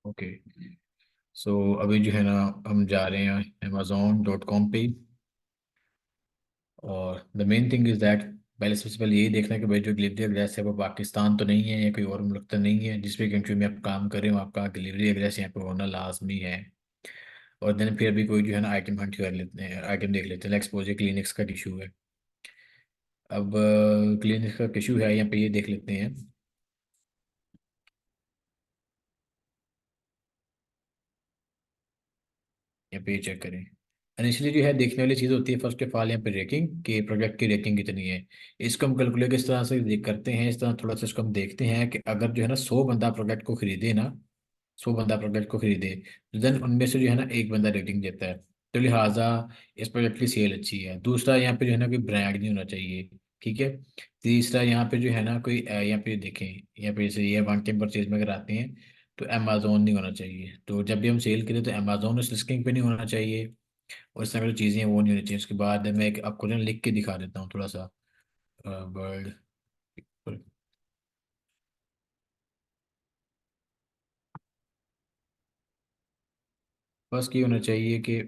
Okay. सो अभी जो है ना, हम जा रहे हैं amazon.com पे। और the main thing is that, पहले सबसे पहले यही देखना है कि भाई जो डिलीवरी एड्रेस है वो पाकिस्तान तो नहीं है या कोई और मुल्क तो नहीं है, जिस भी कंट्री में आप काम कर रहे हो आपका डिलीवरी एड्रेस यहाँ पे होना लाजमी है। और देन फिर अभी कोई जो है ना आइटम हंट कर लेते हैं, आइटम देख लेते हैं। लाइक सपोज क्लिनिक्स का इशू है। अब क्लिनिक्स का इशू है यहाँ पे, ये देख लेते हैं। यहाँ पे चेक करें। इनिशियली जो है देखने वाली चीज़ होती है फर्स्ट ऑफ ऑल यहाँ पे रेटिंग, कि प्रोडक्ट की रेटिंग कितनी है। इसको हम कैलकुलेट इस तरह से करते हैं, इस तरह थोड़ा सा इसको हम देखते हैं कि अगर जो है ना 100 बंदा प्रोडक्ट को खरीदे ना, 100 बंदा प्रोडक्ट को खरीदे, तो देन उनमें से जो है ना एक बंदा रेटिंग देता है। तो लिहाजा इस प्रोडक्ट की सेल अच्छी है। दूसरा, यहाँ पे जो है ना कोई ब्रांड नहीं होना चाहिए। ठीक है। तीसरा, यहाँ पे जो है ना कोई यहाँ पे देखें, यहाँ पे जैसे ये वन टाइम परचेज में अगर आते हैं तो अमेजोन नहीं होना चाहिए। तो जब भी हम सेल करें तो अमेजोन उस लिस्टिंग पे नहीं होना चाहिए। और इस तरह की चीज़ें हैं वो नहीं होनी चाहिए। उसके बाद मैं एक आपको ना लिख के दिखा देता हूँ थोड़ा सा। वर्ल्ड। फर्स्ट ये होना चाहिए कि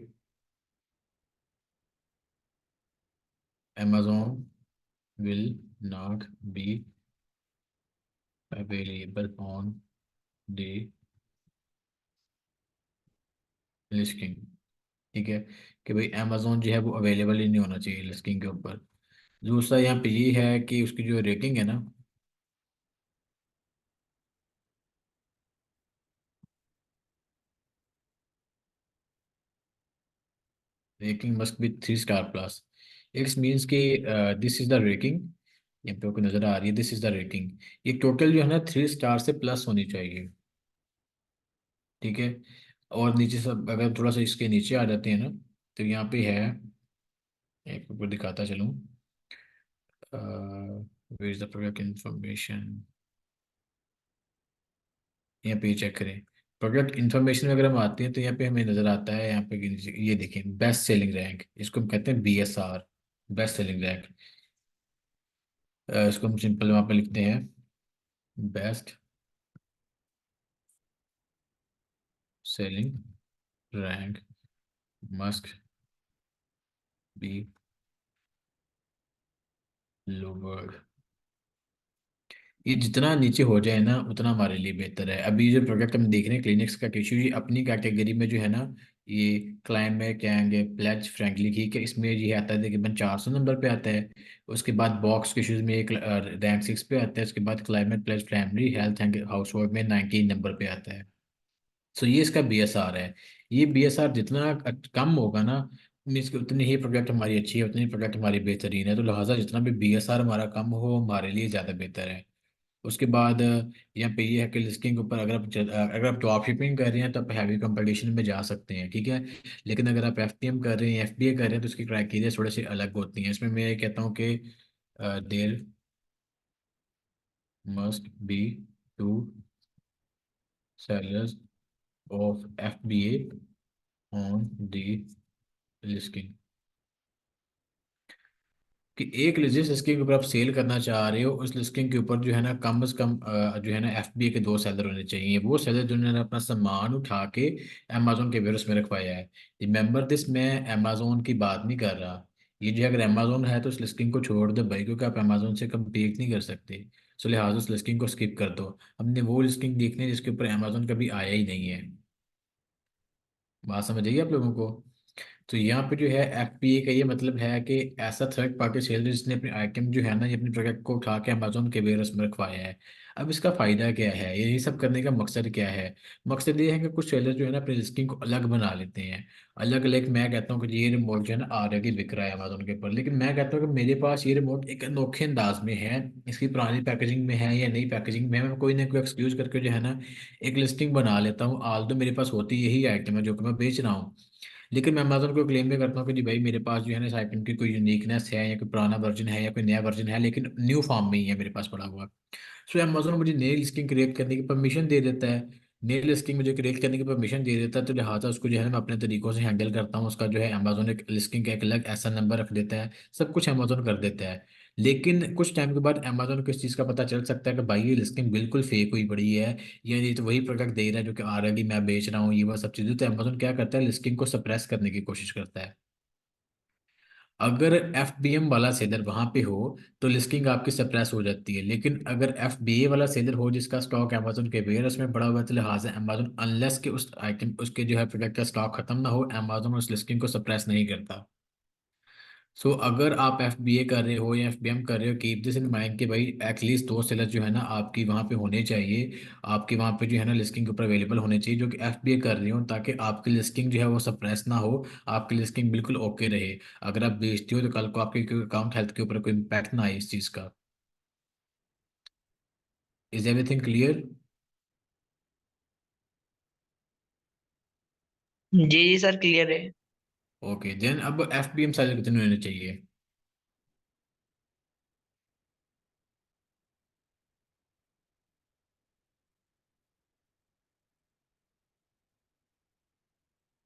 Amazon will not be available on the listing. ठीक है। कि भाई अमेजोन जो है वो अवेलेबल ही नहीं होना चाहिए लिस्टिंग के ऊपर। दूसरा यहाँ पे ये है कि उसकी जो रेटिंग है ना, rating must be 3 star plus. It's means कि दिस इज द रेटिंग। यहाँ पे आपको नजर आ रही है, दिस इज द रेटिंग। ये टोटल जो है ना 3 स्टार से प्लस होनी चाहिए। ठीक है। और नीचे सब अगर थोड़ा सा इसके नीचे आ जाते हैं ना, तो यहाँ पे है, एक ऊपर दिखाता चलूँ। Where is the product information. यहाँ पे चेक करें। प्रोडक्ट इन्फॉर्मेशन में अगर हम आते हैं तो यहाँ पे हमें नजर आता है, यहाँ पे ये देखें, बेस्ट सेलिंग रैंक, इसको हम कहते हैं BSR, बेस्ट सेलिंग रैंक। इसको हम सिंपल वहाँ पे लिखते हैं, best selling rank must be lower. ये जितना नीचे हो जाए ना उतना हमारे लिए बेहतर है। अभी जो प्रोडक्ट हम देख रहे हैं क्लिनिक्स का टिश्यू, ये अपनी कैटेगरी में जो है ना, ये क्लाइम में क्या आएंगे, प्लेज फ्रेंडली। ठीक है, इसमें ये आता है तकरीबन 400 नंबर पे आता है। उसके बाद बॉक्स टिश्यूज में एक रैंक 6 पे आता है। उसके बाद climate pledge family health and household में 19 नंबर पे आता है। सो ये इसका BSR है। ये BSR जितना कम होगा ना, मीन्स कि उतनी ही प्रोडक्ट हमारी अच्छी है, उतनी प्रोडक्ट हमारी बेहतरीन है। तो लिहाजा जितना भी BSR हमारा कम हो हमारे लिए ज़्यादा बेहतर है। उसके बाद यहाँ पे ये है कि लिस्टिंग के ऊपर अगर आप ड्रॉप शिपिंग कर रहे हैं तो आप हैवी कंपटीशन में जा सकते हैं। ठीक है। लेकिन अगर आप FTM कर रहे हैं, FBA कर रहे हैं, तो उसकी क्राइटेरिया थोड़े से अलग होती हैं। इसमें मैं ये कहता हूँ कि there must be two sellers of FBA on the listing. कि एक जिस लिस्टिंग के ऊपर आप सेल करना चाह रहे हो उस लिस्टिंग के ऊपर जो है ना कम से कम जो है ना FBA के 2 सेलर होने चाहिए। वो सेलर जिन्होंने अपना सामान उठा के अमेजोन के वेयरहाउस में रखवाया है। रिमेंबर दिस, मैं अमेजोन की बात नहीं कर रहा। ये जो है अगर अमेजोन है तो उस लिस्टिंग को छोड़ दो भाई, क्योंकि आप अमेजोन से कम्पीट नहीं कर सकते। सो लिहाजा उस लिस्टिंग को स्किप कर दो। हमने वो लिस्टिंग देखनी है जिसके ऊपर अमेजोन कभी आया ही नहीं है। बात समझ आइए आप लोगों को। तो यहाँ पे जो है FBA का ये मतलब है कि ऐसा थर्ड पार्टी सेलर जिसने अपनी आइटम जो है ना, ये अपने प्रोडक्ट को उठा के अमेजोन के वेयरहाउस में रखवाया है। अब इसका फायदा क्या है, यही सब करने का मकसद क्या है? मकसद ये है कि कुछ सेलर जो है ना अपनी लिस्टिंग को अलग बना लेते हैं। अलग अलग, मैं कहता हूँ कि ये रिमोट जो है ना ऑलरेडी बिक रहा है अमेजोन के ऊपर, लेकिन मैं कहता हूँ कि मेरे पास ये रिमोट एक अनोखे अंदाज में है। इसकी पुरानी पैकेजिंग में है या नई पैकेजिंग में है, मैं कोई ना कोई एक्सक्यूज करके जो है ना एक लिस्टिंग बना लेता हूँ। आल तो मेरे पास होती यही आइटम है जो कि मैं बेच रहा हूँ। लेकिन मैं अमेजोन को क्लेम भी करता हूँ कि जी भाई मेरे पास जो है ना इस आइटम की कोई यूनिकनेस है, या कोई पुराना वर्जन है या कोई नया वर्जन है, लेकिन न्यू फॉर्म में ही है मेरे पास पड़ा हुआ। सो अमेजोन मुझे नई लिस्टिंग क्रिएट करने की परमिशन दे देता है। नई लिस्टिंग मुझे क्रिएट करने की परमिशन दे देता है, तो लिहाजा उसको जो है ना मैं अपने तरीकों से हैंडल करता हूँ। उसका जो है अमेजोन एक लिस्टिंग का एक अलग ऐसा नंबर रख देता है, सब कुछ अमेजोन कर देता है। लेकिन कुछ टाइम के बाद अमेजोन को इस चीज़ का पता चल सकता है कि भाई ये लिस्टिंग बिल्कुल फेक हुई पड़ी है, ये तो वही प्रोडक्ट दे रहा है जो कि ऑलरेडी मैं बेच रहा हूँ, ये वो सब चीज़ें। तो अमेजोन क्या करता है, लिस्टिंग को सप्रेस करने की कोशिश करता है। अगर FBM वाला सेलर वहां पे हो तो लिस्टिंग आपकी सप्रेस हो जाती है, लेकिन अगर FBA वाला सेलर हो जिसका स्टॉक अमेजोन के वेयर उसमें बड़ा हुआ, तो लिहाजा अमेजोन अनलेस के उस आइटम उसके जो है प्रोडक्ट का स्टॉक खत्म ना हो, अमेजोन उस लिस्टिंग को सप्रेस नहीं करता। सो अगर आप FBA कर रहे हो या FBM कर रहे हो, कीप दिस इन माइंड कि भाई एटलीस्ट दो सेलर जो है ना आपकी वहाँ पे होने चाहिए, आपके वहाँ पे जो है ना लिस्टिंग के ऊपर अवेलेबल होने चाहिए जो कि FBA कर रहे हो, ताकि आपकी लिस्टिंग जो है वो सप्रेस ना हो, आपकी लिस्टिंग बिल्कुल ओके रहे। अगर आप बेचते हो तो कल को आपके अकाउंट हेल्थ के ऊपर कोई इम्पैक्ट ना आए इस चीज़ का। Is everything clear? जी जी सर, क्लियर है। ओके देन, अब FBM सेलर कितने होने चाहिए?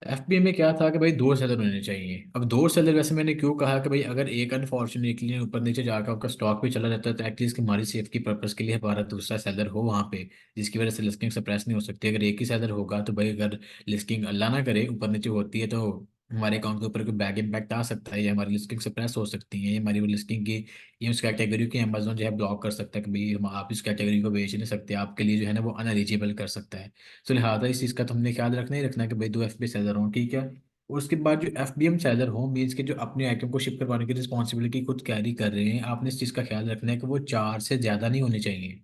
FBA में क्या था कि भाई दो सेलर होने चाहिए। अब दो सेलर वैसे मैंने क्यों कहा कि भाई अगर एक अनफॉर्चुनेटली ऊपर नीचे जाकर आपका स्टॉक भी चला जाता है तो एटलीस्ट हमारी सेफ्टी पर्पस के लिए हमारा दूसरा सेलर हो वहाँ पे, जिसकी वजह से लिस्टिंग सप्रेस नहीं हो सकती। अगर एक ही सेलर होगा तो भाई अगर लिस्टिंग अल्लाह ना करे ऊपर नीचे होती है तो हमारे अकाउंट के ऊपर कोई बैड इम्पैक्ट आ सकता है, या हमारी लिस्टिंग सप्रेस हो सकती है, या हमारी वो लिस्टिंग की ये उस कैटेगरी की अमेजोन जो है ब्लॉक कर सकता है कि भाई हम आप इस कैटेगरी को बेच नहीं सकते, आपके लिए जो है ना वो अनएलिजिबल कर सकता है। तो लिहाजा इस चीज़ का तो हमने ख्याल रखना ही रखना है कि भाई दो FBA सेलर हों, ठीक है। और उसके बाद जो FBM सेलर हो मीन्स के जो अपने आइटम को शिप करवाने की रिस्पॉन्सिबिलिटी खुद कैरी कर रहे हैं, आपने इस चीज़ का ख्याल रखना है कि वो चार से ज़्यादा नहीं होने चाहिए।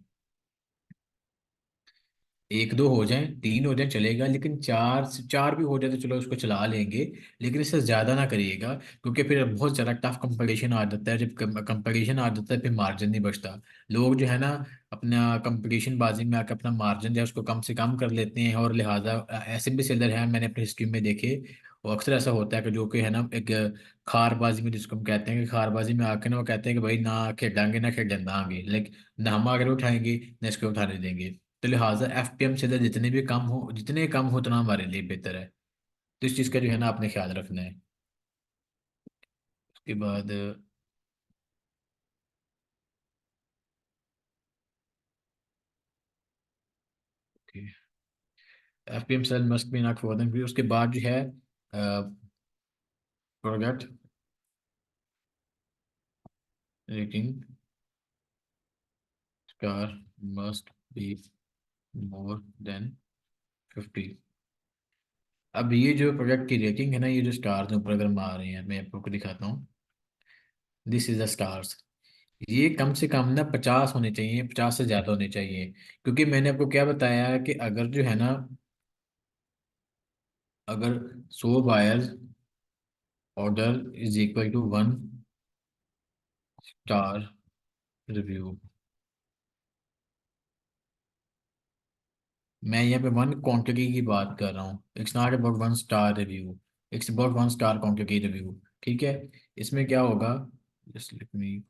एक दो हो जाए, तीन हो जाए चलेगा, लेकिन चार से चार भी हो जाए तो चलो उसको चला लेंगे, लेकिन इससे ज़्यादा ना करिएगा, क्योंकि फिर बहुत ज़्यादा टफ कंपटीशन आ जाता है। जब कंपटीशन आ जाता है फिर मार्जिन नहीं बचता। लोग जो है ना अपना कंपटीशन बाजी में आकर अपना मार्जिन जो है उसको कम से कम कर लेते हैं, और लिहाजा ऐसे भी सेलर हैं मैंने अपनी हिस्ट्री में देखे। और अक्सर ऐसा होता है कि जो कि है ना एक खारबाजी में, जिसको हम कहते हैं कि खारबाजी में आके ना वो कहते हैं कि भाई ना खेलेंगे ना खेलन देंगे, लेकिन ना हम आगे उठाएंगे ना इसको उठाने देंगे। तो लिहाजा FPM से जितने भी कम हो, जितने कम हो उतना हमारे लिए बेहतर है। तो इस चीज़ का जो है ना आपने ख्याल रखना है। उसके बाद FPM sell must be not for them. फिर उसके बाद जो है product rating star must be more than 50। अब ये जो प्रोडक्ट की रेटिंग है ना, ये जो स्टार्स ऊपर अगर हम आ रहे हैं मैं आपको दिखाता हूँ, दिस इज द स्टार्स। ये कम से कम ना 50 होने चाहिए, 50 से ज़्यादा होने चाहिए। क्योंकि मैंने आपको क्या बताया है कि अगर जो है ना, अगर 100 buyers order is equal to 1 star review, मैं यहाँ पे वन क्वांटिटी की बात कर रहा हूँ, it's not about 1 star review, it's about 1 star quantity review, ठीक है। इसमें क्या होगा, just let me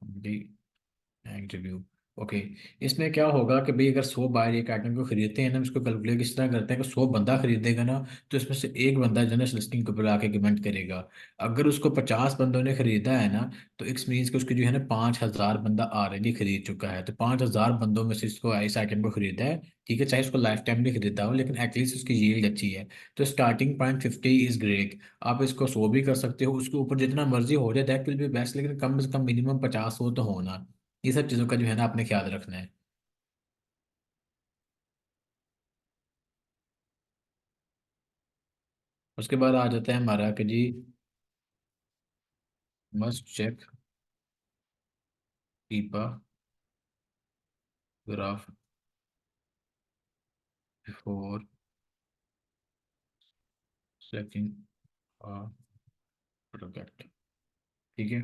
review. Okay, इसमें क्या होगा कि भाई अगर 100 बायर एक आइटम को खरीदते हैं ना, उसको कैलकुलेट इस तरह करते हैं कि 100 बंदा खरीदेगा ना, तो इसमें से एक बंदा जनरल लिस्टिंग के ऊपर आके कमेंट करेगा। अगर उसको 50 बंदों ने खरीदा है ना, तो इट्स मीन्स कि उसको जो है ना 5,000 बंदा ऑलरेडी खरीद चुका है। तो 5,000 बंदों में से इसको इस आइटम को खरीदा है, ठीक है, चाहे उसको लाइफ टाइम नहीं खरीदा हो, लेकिन एटलीस्ट उसकी यील्ड अच्छी है। तो स्टार्टिंग पॉइंट 50 इज ग्रेट। आप इसको 100 भी कर सकते हो, उसके ऊपर जितना मर्जी हो जाए दैट विल बी बेस्ट, लेकिन कम से कम मिनिमम 50 हो तो होना। ये सब चीज़ों का जो है ना आपने ख्याल रखना है। उसके बाद आ जाता है हमारा कि जी मस्ट चेक पीपा ग्राफ बिफोर चेकिंग प्रोडक्ट, ठीक है।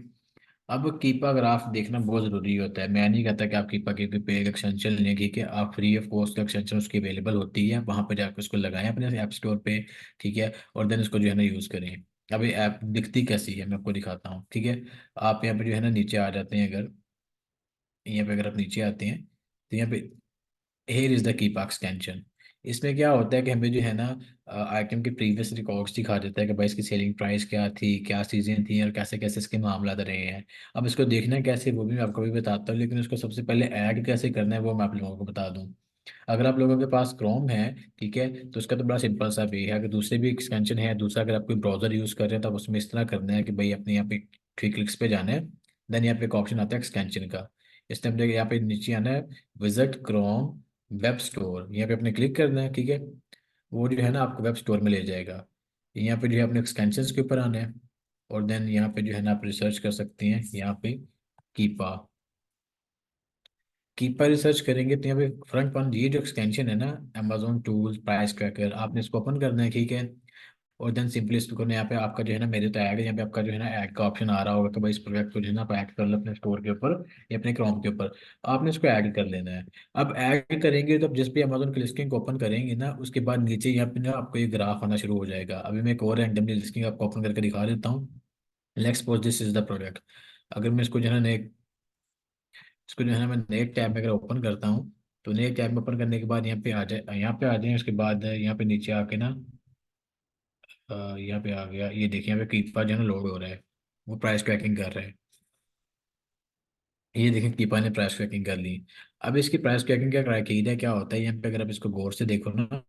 अब कीपा ग्राफ देखना बहुत ज़रूरी होता है। मैं नहीं कहता कि आप कीपा की पे एक एक्सटेंशन लें, ठीक है, आप फ्री ऑफ कॉस्ट एक्सटेंशन उसकी अवेलेबल होती है, वहाँ पर जाकर उसको लगाएं अपने ऐप स्टोर पे, ठीक है, और देन उसको जो है ना यूज़ करें। अब ये ऐप दिखती कैसी है मैं आपको दिखाता हूँ, ठीक है। आप यहाँ पे जो है ना नीचे आ जाते हैं, अगर यहाँ पे अगर आप नीचे आते हैं तो यहाँ पे हेयर इज द कीपा एक्सटेंशन। इसमें क्या होता है कि हमें जो है ना आइटम के प्रीवियस रिकॉर्ड्स दिखा देता है कि भाई इसकी सेलिंग प्राइस क्या थी, क्या चीज़ें थी और कैसे कैसे इसके मामला रहे हैं। अब इसको देखना है कैसे, वो भी मैं आपको भी बताता हूँ, लेकिन उसको सबसे पहले ऐड कैसे करना है वो मैं आप लोगों को बता दूँ। अगर आप लोगों के पास क्रोम है, ठीक है, तो उसका तो बड़ा सिंपल सा भी है। अगर दूसरे भी एक्सटेंशन है, दूसरा अगर आप कोई ब्राउजर यूज़ कर रहे हैं तो आप उसमें इस तरह करना है कि भाई अपने यहाँ पे 3 क्लिक्स पे जाना है। देन यहाँ पे एक ऑप्शन आता है एक्सटेंशन का। इस टाइम पे यहाँ पे नीचे आना है, विजिट क्रोम वेब स्टोर, यहाँ पे अपने क्लिक करना है, ठीक है। वो जो है ना आपको वेब स्टोर में ले जाएगा। यहाँ पे जो है अपने एक्सटेंशन के ऊपर आना है, और देन यहाँ पे जो है ना आप रिसर्च कर सकते हैं यहाँ पे कीपा। कीपर रिसर्च करेंगे तो यहाँ पे फ्रंट पन ये जो एक्सटेंशन है ना, अमेजोन टूल्स प्राइस ट्रैकर, आपने इसको ओपन करना है, ठीक है। और देन सिंपली इसको यहाँ पे आपका जो है ना, मेरे तो ऐड है, यहाँ पे आपका जो है ना ऐड का ऑप्शन आ रहा होगा कि भाई इस प्रोडक्ट को जो है ना आप ऐड कर लो अपने स्टोर के ऊपर या अपने क्रोम के ऊपर। आपने इसको ऐड कर लेना है। अब ऐड करेंगे तो अब जिस भी अमेजोन की लिस्टिंग को ओपन करेंगे ना, उसके बाद नीचे यहाँ पे ना आपको ये ग्राफ आना शुरू हो जाएगा। अभी मैं एक और रैंडमली लिस्टिंग आपको ओपन करके दिखा देता हूँ। Let's suppose this is the product. अगर मैं इसको जो है ना इसको जो है ना मैं नए टैब में अगर ओपन करता हूँ, तो नए टैब में ओपन करने के बाद यहाँ पे आ जाए, उसके बाद यहाँ पे नीचे आके ना यहाँ पे आ गया, ये देखिए यहाँ पे कीपा जो है ना लोड हो रहा है, वो प्राइस ट्रैकिंग कर रहा है। ये देखें कीपा ने प्राइस ट्रैकिंग कर ली। अब इसकी प्राइस ट्रैकिंग का क्राइटेरिया क्या होता है, यहाँ पे अगर आप इसको गौर से देखो ना,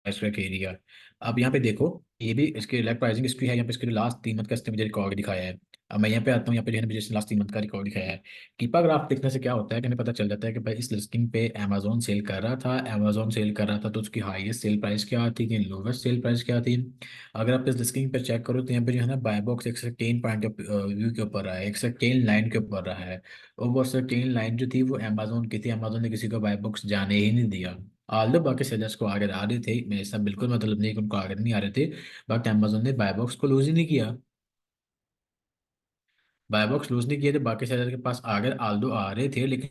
क्राइटेरिया, अब यहाँ पे देखो, ये भी इसके लाइक प्राइसिंग हिस्ट्री है, यहाँ पे इसके लास्ट 3 मंथ का इसने मुझे रिकॉर्ड दिखाया है। अब मैं यहाँ पे आता हूँ, यहाँ पे जो है ना मुझे लास्ट 3 मंथ का रिकॉर्ड दिखाया है। कीपा ग्राफ देखने से क्या होता है कि हमें पता चल जाता है कि भाई इस लिस्टिंग पे अमेजोन सेल कर रहा था, अमेजोन सेल कर रहा था तो उसकी हाईएस्ट सेल प्राइस क्या थी, कि लोवेस्ट सेल प्राइस क्या थी। अगर आप इस लिस्टिंग पे चेक करो तो यहाँ पे जो है ना बाय बॉक्स एक सर्टेन पॉइंट ऑफ व्यू के ऊपर रहा है, एक सर्टेन लाइन के ऊपर रहा है। और वो सर्टेन लाइन जो थी वो अमेजोन की थी, अमेजोन ने किसी को बाय बॉक्स जाने ही नहीं दिया। आल्दो बाकी सेलर्स को आगे आ रहे थे, मेरे साथ बिल्कुल मतलब नहीं कि उनको आगे नहीं आ रहे थे, बट अमेजोन ने बाय बॉक्स को लूज ही नहीं किया। बाय बॉक्स लूज नहीं किए थे, बाकी सेलर के पास आगे आल्दो आ रहे थे, लेकिन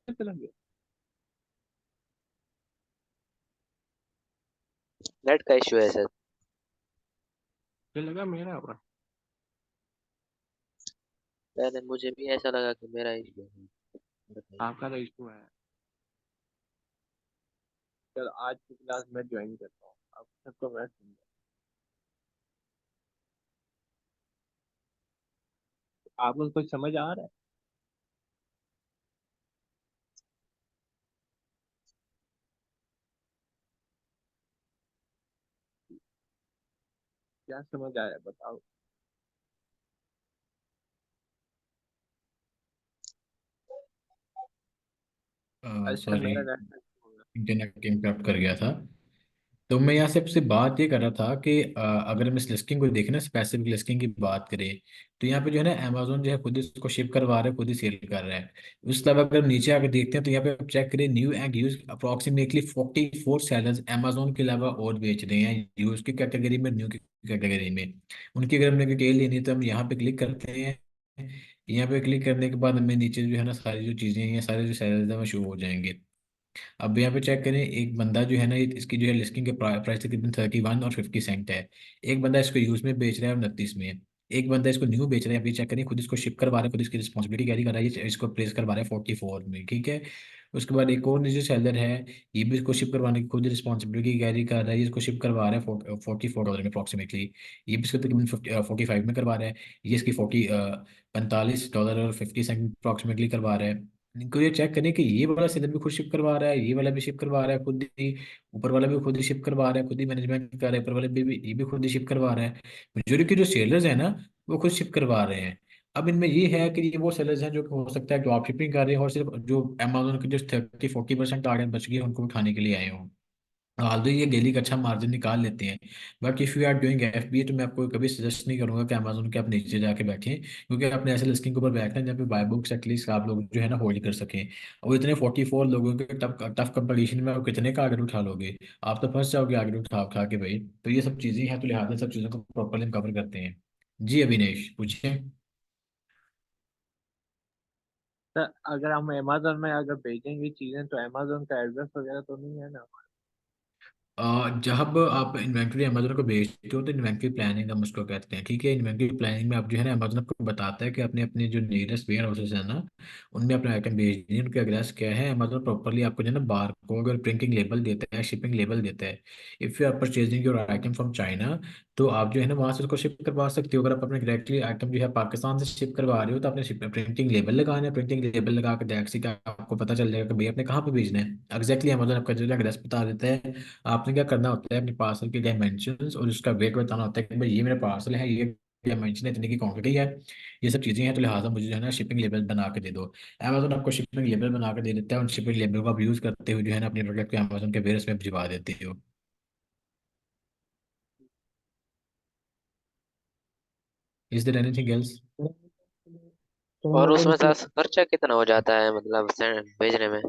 चलेंगे। नेट का इश्यू है सर। मुझे लगा मेरा होगा। पहले मुझे भी ऐसा लगा कि मेरा इश्यू है। बताइए। आपका तो इशू है। चल आज की क्लास मैं ज्वाइन करता हूँ, अब सबको मैं समझा। आपको कुछ समझ आ रहा है? क्या समझ आया बताओ। अच्छा सॉरी, मेरा नेट होगा। इंटरनेट इम्पैक्ट कर गया था। तो मैं यहाँ से आपसे बात ये कर रहा था कि अगर हम इस लिस्टिंग को देखें ना, स्पेसिफिक लिस्टिंग की बात करें, तो यहाँ पे जो है ना अमेजोन जो है खुद ही इसको शिप करवा रहा है, खुद ही सेल कर रहा है। उसके अलावा अगर हम नीचे आकर देखते हैं तो यहाँ पे आप चेक करें, new and use approximately 44 sellers Amazon के अलावा और बेच रहे हैं, यूज की कैटेगरी में, न्यू की कैटेगरी में। उनकी अगर हमने डिटेल लेनी है तो हम यहाँ पे क्लिक करते हैं। यहाँ पे क्लिक करने के बाद हमें नीचे जो है ना सारी जो चीज़ें हैं, सारे जो सेलर्स हैं वो शो हो जाएंगे। अब यहाँ पे चेक करें, एक बंदा जो है ना इसकी जो है लिस्टिंग के प्राइस तकरीबन 31 और 50 सेंट है। एक बंदा इसको यूज में बेच रहा है 29 में। एक बंदा इसको न्यू बेच रहा है, अभी चेक करिए, खुद इसको शिप करवा रहा है, खुद इसकी रिस्पॉन्सिबिलिटी कैरी कर रहा है, ये इसको प्लेस करवा रहा है 44 में, ठीक है। उसके बाद एक और जो सेलर है, ये भी इसको शिप करवाने की खुद रिस्पॉन्सिबिलिटी कैरी कर रहा है, ये इसको शिप करवा रहा है $44 में अप्रॉक्सीमेटली। ये भी इसको तकरीबन 45 में करवा रहा है। ये इसकी 45 $45 और 50 सेंट अप्रॉक्सीमेटली करवा रहा है। इनको ये चेक करें कि ये वाला सेलर भी खुद शिप करवा रहा है, ये वाला भी शिप करवा रहा है खुद ही, ऊपर वाला भी खुद ही शिप करवा रहा है, खुद ही मैनेजमेंट कर रहा है, ऊपर वाले भी ये भी खुद ही शिप करवा रहा है। मेजोरिटी जो सेलर्स है ना, वो खुद शिप करवा रहे हैं। अब इनमें ये है कि ये वो सेलर्स हैं जो कि हो सकता है ड्रॉप शिपिंग कर रहे हैं और सिर्फ जो अमेजोन के जो 30-40% टारगेट बच गए उनको उठाने के लिए आए हों। हाल तो ये डेली का अच्छा मार्जिन निकाल लेते हैं। But if you are doing FBA तो मैं आपको कभी सजेस्ट नहीं करूंगा कि अमेजोन के आप नीचे जाके बैठें, क्योंकि आपने ऐसे लिस्टिंग के ऊपर बैठना है जहाँ पे बाय बुक्स एटलीस्ट आप लोग जो है ना होल्ड कर सकें। और इतने 44 लोगों के टफ टफ कंपटीशन में आप कितने का आगे उठा लोगे? आप तो फंस जाओगे आगे उठा उठा के भाई। तो ये सब चीज़ें हैं, तो लिहाजा सब चीज़ों को प्रॉपरली हम कवर करते हैं। जी अविनेश पूछिए। सर अगर हम अमेजोन में अगर भेजेंगे चीजें तो अमेजोन का एड्रेस वगैरह तो नहीं है ना? जब आप इन्वेंट्री अमेजोन को भेजते हो तो इन्वेंट्री प्लानिंग हम उसको कहते हैं, ठीक है। इन्वेंट्री प्लानिंग में आप जो है ना, अमेजोन आपको बताता है कि अपने अपने जो नियरेस्ट वेयर हाउसेस है ना, उनमें अपने आइटम भेजनी है, उनका एड्रेस क्या है। अमेजोन प्रॉपरली आपको जो है ना बार कोड और प्रिंटिंग लेबल देता है, शिपिंग लेबल देता है। If you are purchasing your item from China, तो आप जो है ना वहाँ से उसको शिप करवा सकते हो। अगर आप अपने डायरेक्टली आइटम जो है पाकिस्तान से शिप करवा रहे हो तो आपने प्रिंटिंग लेबल लगाना है, प्रिंटिंग लेबल लगा के डायरेक्ट से आपको पता चल जाएगा कि भाई आपने कहाँ पे भेजना है। एग्जैक्टली अमेजोन आपका जो एड्रेस बता देता है। आपने क्या करना होता है, अपने पार्सल के डायमेंशंस और उसका वेट बताना होता है कि भाई ये मेरा पार्सल है, ये डायमेंशन है, इतने की क्वांटिटी है, ये सब चीज़ें हैं, तो लिहाजा मुझे जो है ना शिपिंग लेबल बना के दे दो। अमेजोन आपको शिपिंग लेबल बना के दे देता है, उन शिपिंग लेबल को आप यूज़ करते हुए जो है ना अपने प्रोडक्ट को अमेजोन के वेयरहाउस में भिजवा देते हो। Is there anything else? तो और अमेजोन उसमें के खर्चा कितना हो जाता है मतलब भेजने में?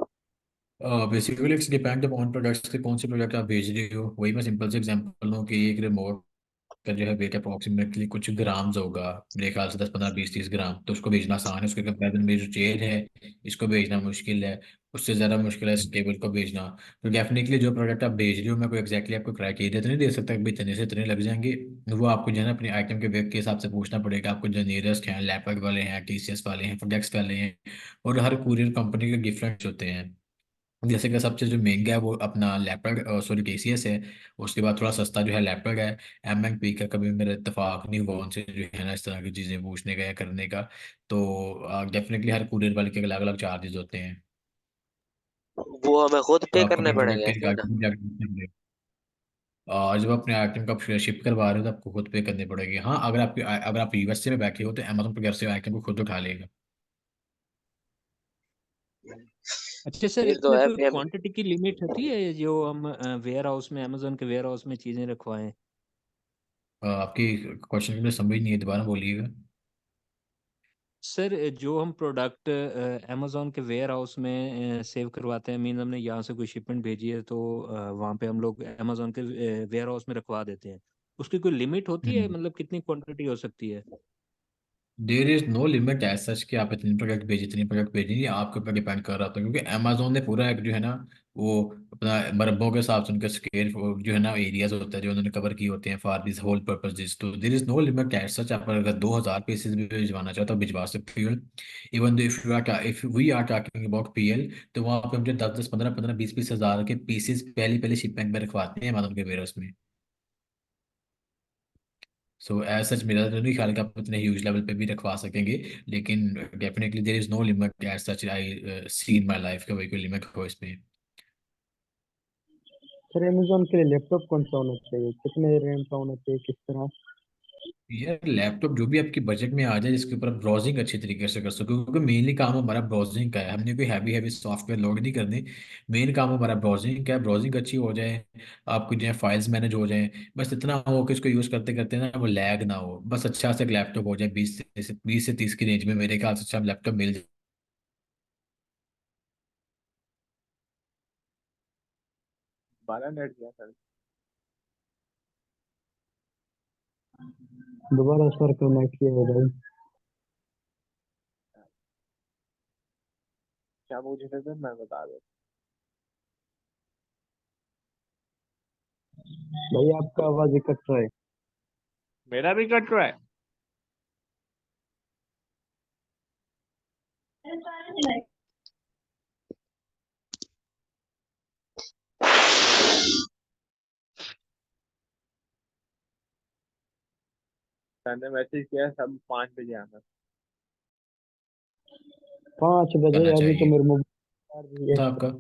Basically it's depend upon products के कौन से प्रोडक्ट आप भेज रहे हो। वही मैं सिंपल से एग्जांपल लूँ कि एक रिमोट का जो है वेट अप्रोक्सीमेटली कुछ ग्राम्स होगा, मेरे ख्याल से 10-15-20-30 ग्राम, तो उसको भेजना आसान है। उसके कंपेरिजन में जो चेयर है, इसको भेजना मुश्किल है। उससे ज़्यादा मुश्किल है इस टेबल को भेजना। तो डेफिनेटली जो प्रोडक्ट आप भेज रहे हो, मैं कोई एग्जैक्टली आपको क्राइटेरिया तो नहीं दे सकता कि भाई इतने से इतने लग जाएंगे। वो आपको जो है ना अपने आइटम के वेट के हिसाब से पूछना पड़ेगा। आपको जो नियरेस्ट हैं, लैपटॉप वाले हैं, टीसीएस वाले हैं, प्रोडक्ट्स वाले हैं, और हर कुरियर कंपनी के डिफरेंट होते हैं। जैसे कि सबसे जो महंगा है वो अपना लैपटॉप, सॉरी टीसीएस है। उसके बाद थोड़ा सस्ता जो है लैपटॉप है एम एंड पी का। कभी मेरा इत्तेफाक नहीं हुआ उनसे जो है ना इस तरह की चीज़ें पूछने का या करने का। तो डेफिनेटली हर कुरियर वाले के अलग अलग चार्जेस होते हैं। वो हमें खुद तो पे आपको करने अपने प्रोडक्ट पड़ेंगे के ऐसे है ना? और जब अपने आइटम का शिप करवा रहे हो तो आपको खुद पे करनी पड़ेगी। हाँ, अगर आप यूएसए में बैठे हो तो अमेजोन पे घर से आइटम को खुद उठा लेगा। अच्छा सर, फिर तो इसमें है कोई पेमेंट। क्वांटिटी की लिमिट होती है जो हम वेयर हाउस में, अमेजोन के वेयर हाउस में चीजें रखवाएं? आपकी क्वेश्चन की मुझे समझ नहीं है, दोबारा बोलिएगा। सर जो हम प्रोडक्ट अमेजोन के वेयर हाउस में सेव करवाते हैं, मीन हमने यहाँ से कोई शिपमेंट भेजी है तो वहाँ पे हम लोग अमेजोन के वेयर हाउस में रखवा देते हैं, उसकी कोई लिमिट होती है? हम्म। मतलब कितनी क्वांटिटी हो सकती है? There is no limit as such कि आप इतनी प्रोडक्ट भेजिए, इतनी प्रोडक्ट भेजिए, ये आपके ऊपर डिपेंड कर रहा था, क्योंकि अमेजोन ने पूरा एक जो है ना वो अपना मरब्बों के हिसाब से उनके स्केल जो है ना एरियाज होता है जो उन्होंने कवर किए होते हैं फॉर दिस होल पर्पज। तो there is no limit as such. आप अगर 2000 पीसेज भी भिजवाना चाहो तो भिजवा सकते हो। Even if we are talking about PL, तो वहाँ पे मुझे 10-10 15-15 20-20 हज़ार के पीसेज पहली पहली शिपमेंट में रखवाते हैं अमेजोन के वेयरहाउस में। सो एज सच मेरा तो नहीं ख्याल कि आप इतने ह्यूज लेवल पे भी रखवा सकेंगे। लेकिन definitely there is no limit as such I see in my life का, वही कोई लिमिट हो इसमें। सर अमेजोन के लिए लैपटॉप कौन सा होना चाहिए, कितने रैम का होना चाहिए, किस तरह? यार लैपटॉप जो भी आपकी बजट में आ जाए, जिसके ऊपर आप ब्राउजिंग अच्छी तरीके से कर सको, क्योंकि मेनली काम हमारा ब्राउजिंग का है। हमने कोई हैवी हैवी सॉफ्टवेयर लोड नहीं करने। मेन काम हमारा ब्राउजिंग का है। ब्राउजिंग अच्छी हो जाए, आपकी जो है फाइल्स मैनेज हो जाए, बस इतना हो कि इसको यूज़ करते करते ना वो लैग ना हो, बस अच्छा से एक लैपटॉप हो जाए 20 से 30 की रेंज में, मेरे ख्याल से अच्छा लैपटॉप मिल जाए। 12 मिनट गया सर। दोबारा सर कनेक्ट किया है भाई। क्या पूछ रहे थे मैं बता देता भाई आपका आवाज कट रहा है। हूँ। मेरा भी कट रहा है। सर ने मैसेज किया सब 5 बजे आना। 5 बजे? करना अभी तो चाहिए मेरे मोबाइल था आपका।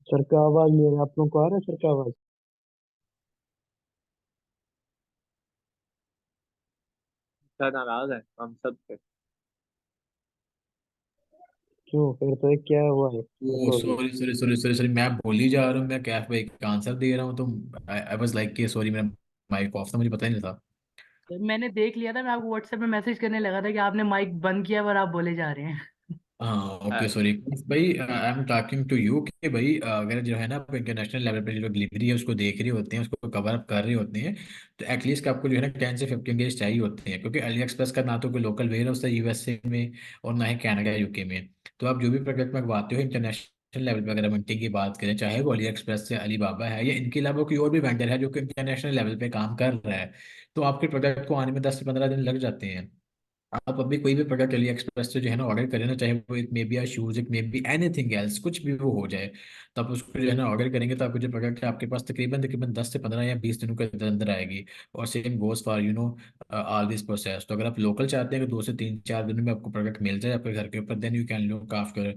सर का आवाज नहीं आ रहा, आप लोगों को आ रहा है सर का आवाज? सर नाराज है हम सब पे। क्यों, फिर तो एक क्या हुआ है सर ओ को अभी? Sorry sorry sorry sorry sorry, मैं भूल ही जा रहा हूँ, मैं कैफ भाई का आंसर दे रहा हूँ तो आई वाज लाइक कि सॉरी, मेरा माइक ऑफ था, मुझे पता ही नहीं था। मैंने देख लिया था, मैं आपको व्हाट्सएप में मैसेज करने लगा था कि आपने माइक बंद किया और आप बोले जा रहे हैं। हाँ ओके हाँ, सॉरी भाई, I am talking to you कि भाई अगर जो है ना आप इंटरनेशनल लेवल पे जो डिलीवरी है उसको देख रही होती हैं, उसको कवर अप कर रही होती हैं, तो एटलीस्ट आपको जो है ना 10 से 15 डेज चाहिए होते हैं, क्योंकि अली एक्सप्रेस का ना तो कोई लोकल वेयर हाउस है यूएसए में और ना ही कनाडा यूके में। तो आप जो भी प्रोडक्ट मंगवाते हो इंटरनेशनल लेवल पे, अगर हम इंडिया की बात करें, चाहे वो अली एक्सप्रेस से अली बाबा है या इनके अलावा कोई और भी वेंडर है जो कि इंटरनेशनल लेवल पे काम कर रहा है, तो आपके प्रोडक्ट को आने में 10 से 15 दिन लग जाते हैं। आप अभी कोई भी प्रोडक्ट अली एक्सप्रेस से जो है ना ऑर्डर करें ना, चाहे वो एक मे बी शूज, एक मे बी एनीथिंग एल्स, कुछ भी वो हो जाए, तो आप उसको जो है ना ऑर्डर करेंगे तो आपको जो प्रोडक्ट है आपके पास तकरीबन तकरीबन 10 से 15 या 20 दिनों के अंदर अंदर आएगी। और same goes for all this process. तो अगर आप लोकल चाहते हैं कि 2 से 3 4 दिनों में आपको प्रोडक्ट मिल जाए आपके घर के ऊपर, then you can look after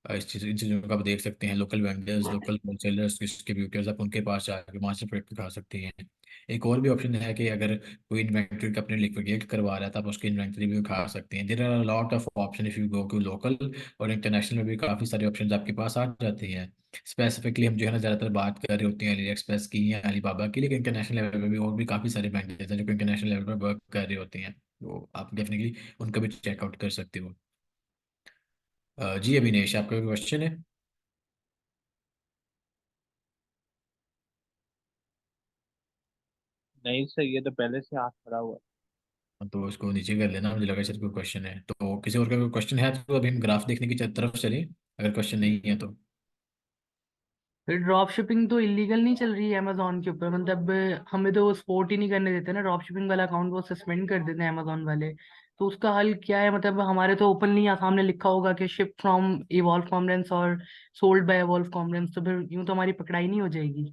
इस चीज़, इन चीज़ों का आप देख सकते हैं, local vendors, local wholesalers, distributors, आप उनके पास जाकर वहाँ से प्रोडक्ट खा सकते हैं। एक और भी ऑप्शन है कि अगर कोई इन्वेंट्री का अपने लिक्विडेट करवा रहा था, आप उसकी इन्वेंट्री भी उठा सकते हैं। There are lot of option if you go to local, और इंटरनेशनल में भी काफ़ी सारे ऑप्शन आपके पास आ जाते हैं। स्पेसिफिकली हम जो है ना ज़्यादातर बात कर रहे होते हैं अली एक्सप्रेस की या अलीबाबा की, लेकिन इंटरनेशनल लेवल पर भी और भी काफ़ी सारे ब्रांडेज हैं जो कि इंटरनेशनल लेवल पर वर्क कर रहे होते हैं, तो आप डेफिनेटली उनका भी चेकआउट कर सकते हो। जी अभिनेश, आपका कोई क्वेश्चन है? नहीं सर ये तो पहले से हाथ खड़ा हुआ है। तो उसको नीचे कर लेना, मुझे लगा शायद कोई क्वेश्चन है, तो किसी और का कोई क्वेश्चन है तो अभी हम ग्राफ देखने की तरफ चलें, अगर क्वेश्चन नहीं है तो। फिर ड्रॉप शिपिंग तो इलीगल नहीं चल रही है अमेजोन के ऊपर, मतलब हमें तो वो सपोर्ट ही नहीं करने देते ना, ड्रॉप शिपिंग वाला अकाउंट वो सस्पेंड कर देते हैं अमेजोन वाले। तो उसका हल क्या है? मतलब हमारे तो ओपनली सामने लिखा होगा कि शिप फ्रॉम इवॉल्व कॉम्रेंस और सोल्ड बाय इवॉल्व कॉम्रेंस, तो फिर यूं तो हमारी पकड़ाई नहीं हो जाएगी।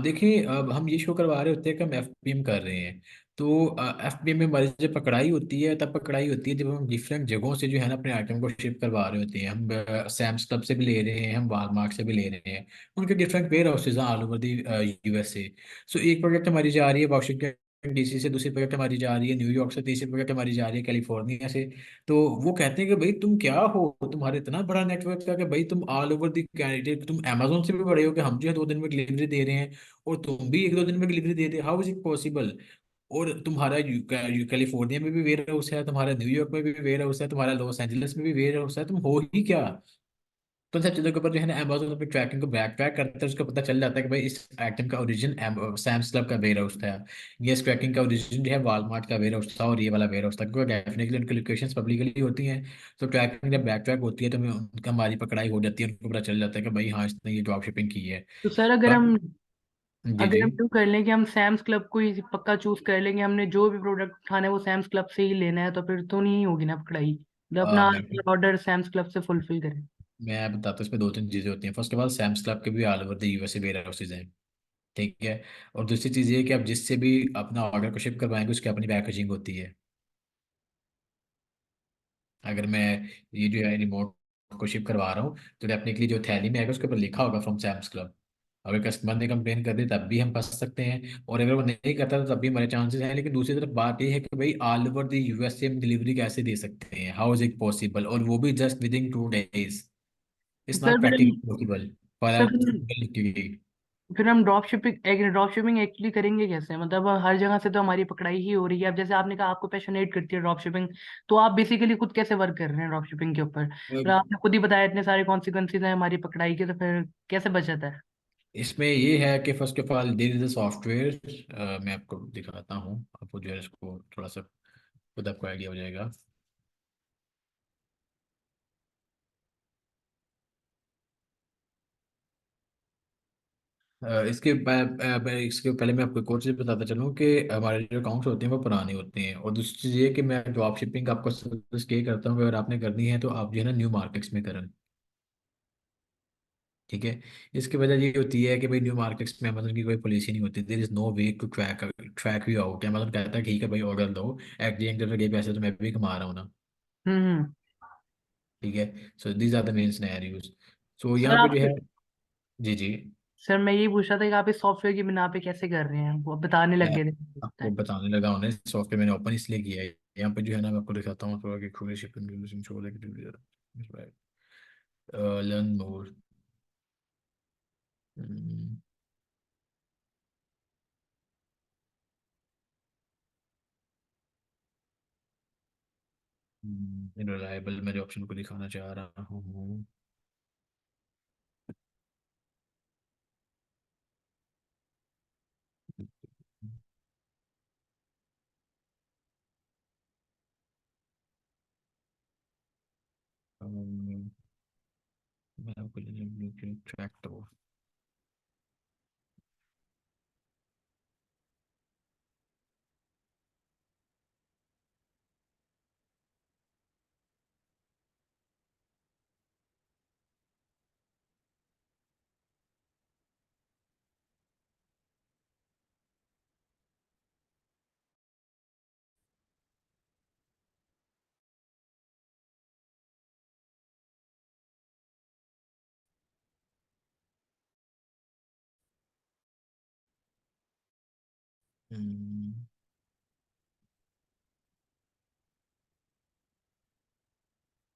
देखिए, अब हम ये शो करवा रहे होते हैं कि हम एफपीएम कर रहे हैं, तो एफपीएम में हमारी जब पकड़ाई होती है तब पकड़ाई होती है जब हम डिफरेंट जगहों से जो है ना अपने आइटम को शिप करवा रहे होते हैं। हम सैम्स क्लब से भी ले रहे हैं, हम वालमार्ट से भी ले रहे हैं, उनके डिफरेंट वेयर हाउसेज हैं ऑल ओवर दी यूएसए। सो एक प्रोडक्ट हमारी जा रही है वाशिंगटन डीसी से, दूसरी प्रोडक्ट हमारी जा रही है न्यूयॉर्क से, तीसरी प्रोडक्ट हमारी जा रही है कैलिफोर्निया से। तो वो कहते हैं कि भाई तुम क्या हो, तुम्हारे इतना बड़ा नेटवर्क है कि भाई तुम ऑल ओवर दी कैंडिडेट, तुम अमेजोन से भी बड़े हो कि हम जो है 2 दिन में डिलीवरी दे रहे हैं और तुम भी 1 2 दिन में delivery they they, how is it possible? और तुम्हारा कैलिफोर्निया में भी वेयर हाउस है, तुम्हारा न्यूयॉर्क में भी वेयर हाउस है, तुम्हारा लॉस एंजलिस में भी वेयर हाउस है, तुम हो ही क्या? तो इन सब चीज़ों के ऊपर जो है ना अमेजोन अपनी ट्रैकिंग को बैक ट्रैक करता है, उसको पता चल जाता है कि भाई इस आइटम का ओरिजिन सैम्स क्लब का वेयर हाउस था, ये इस ट्रैकिंग का ओरिजिन जो है वालमार्ट का वेयर हाउस था और ये वाला वेयर हाउस था, क्योंकि डेफिनेटली उनकी लोकेशंस पब्लिकली होती हैं। तो ट्रैकिंग जब बैक ट्रैक होती है तो उनका हमारी पकड़ाई हो जाती है, उनको पता चल जाता है कि भाई हाँ इसने ये ड्रॉप शिपिंग की है। तो सर अगर बाकी हम जी जी। यूं कर लें कि हम सैम्स क्लब को ही पक्का चूज कर लेंगे, हमने जो भी प्रोडक्ट उठाना है वो सैम्स क्लब से ही लेना है, तो फिर तो नहीं होगी ना पकड़ाई, मतलब अपना मैं ऑर्डर सैम्स क्लब से फुलफिल करें। मैं बताता हूँ, इसमें 2 3 चीज़ें होती हैं। First of all Sam's club के भी all over the USA warehouses हैं, ठीक है। और दूसरी चीज़ ये है कि आप जिससे भी अपना ऑर्डर को शिप करवाएंगे उसकी अपनी पैकेजिंग होती है। अगर मैं ये जो है रिमोट को शिप करवा रहा हूँ तो डेफिनेटली जो थैली में आएगा उसके ऊपर लिखा होगा फ्रॉम सैम्स क्लब, अगर कस्टमर ने कंप्लेन कर दी तब भी हम फंस सकते हैं, और अगर वो नहीं करता तो तब भी हमारे चांसेस हैं। लेकिन दूसरी तरफ बात ये है कि भाई ऑल ओवर द यूएसए हम डिलीवरी कैसे दे सकते हैं, हाउ इज इट पॉसिबल, और वो भी just within 2 days। It's sir not फिर practically possible for sir our. फिर हम ड्रॉप शिपिंग एक्चुअली करेंगे कैसे? मतलब हर जगह से तो हमारी पकड़ाई ही हो रही है। अब जैसे आपने कहा आपको पैशनेट करती है ड्रॉप शिपिंग, तो आप बेसिकली खुद कैसे वर्क कर रहे हैं ड्रॉप शिपिंग के ऊपर? और आपने खुद ही बताया इतने सारे कॉन्सिक्वेंसेज हैं हमारी पकड़ाई के, तो फिर कैसे बचत है? इसमें ये है कि first of all there is a software, मैं आपको दिखाता हूँ, आपको जो है इसको थोड़ा सा खुद आपको आइडिया हो जाएगा। इसके पहले मैं आपको एक और चीज़ बताता चलूँ कि हमारे जो अकाउंट्स होते हैं वो पुराने होते हैं, और दूसरी चीज़ ये कि मैं ड्रॉप शिपिंग आपको सजेस्ट ये करता हूँ कि अगर आपने करनी है तो आप जो है ना न्यू मार्केट्स में करें। ठीक है। इसकी वजह ये होती है कि भाई न्यू मार्केट्स में अमेजन की कोई पॉलिसी नहीं होती, there is no way to track you out. Amazon कहता है ठीक है भाई ऑर्डर दो, at the end of the day पैसे तो मैं भी कमा रहा हूँ ना। हम्म। ठीक है। So these are the main scenarios. So sir यहाँ पे आप जो है, जी जी, सर मैं यही पूछ रहा था कि आप इस सॉफ्टवेयर की बिना पे कैसे कर रहे हैं, वो बताने मैं लग गए थे। आपको बताने लगा हूँ, सॉफ्टवेयर मैंने ओपन इसलिए किया है। यहाँ पे जो है ना मैं आपको दिखाता हूँ थोड़ा कि खुले शिपिंग लर्न मोर। रिलायबल मेरे ऑप्शन को दिखाना चाह रहा हूँ। um, मैं आपको ट्रैक तो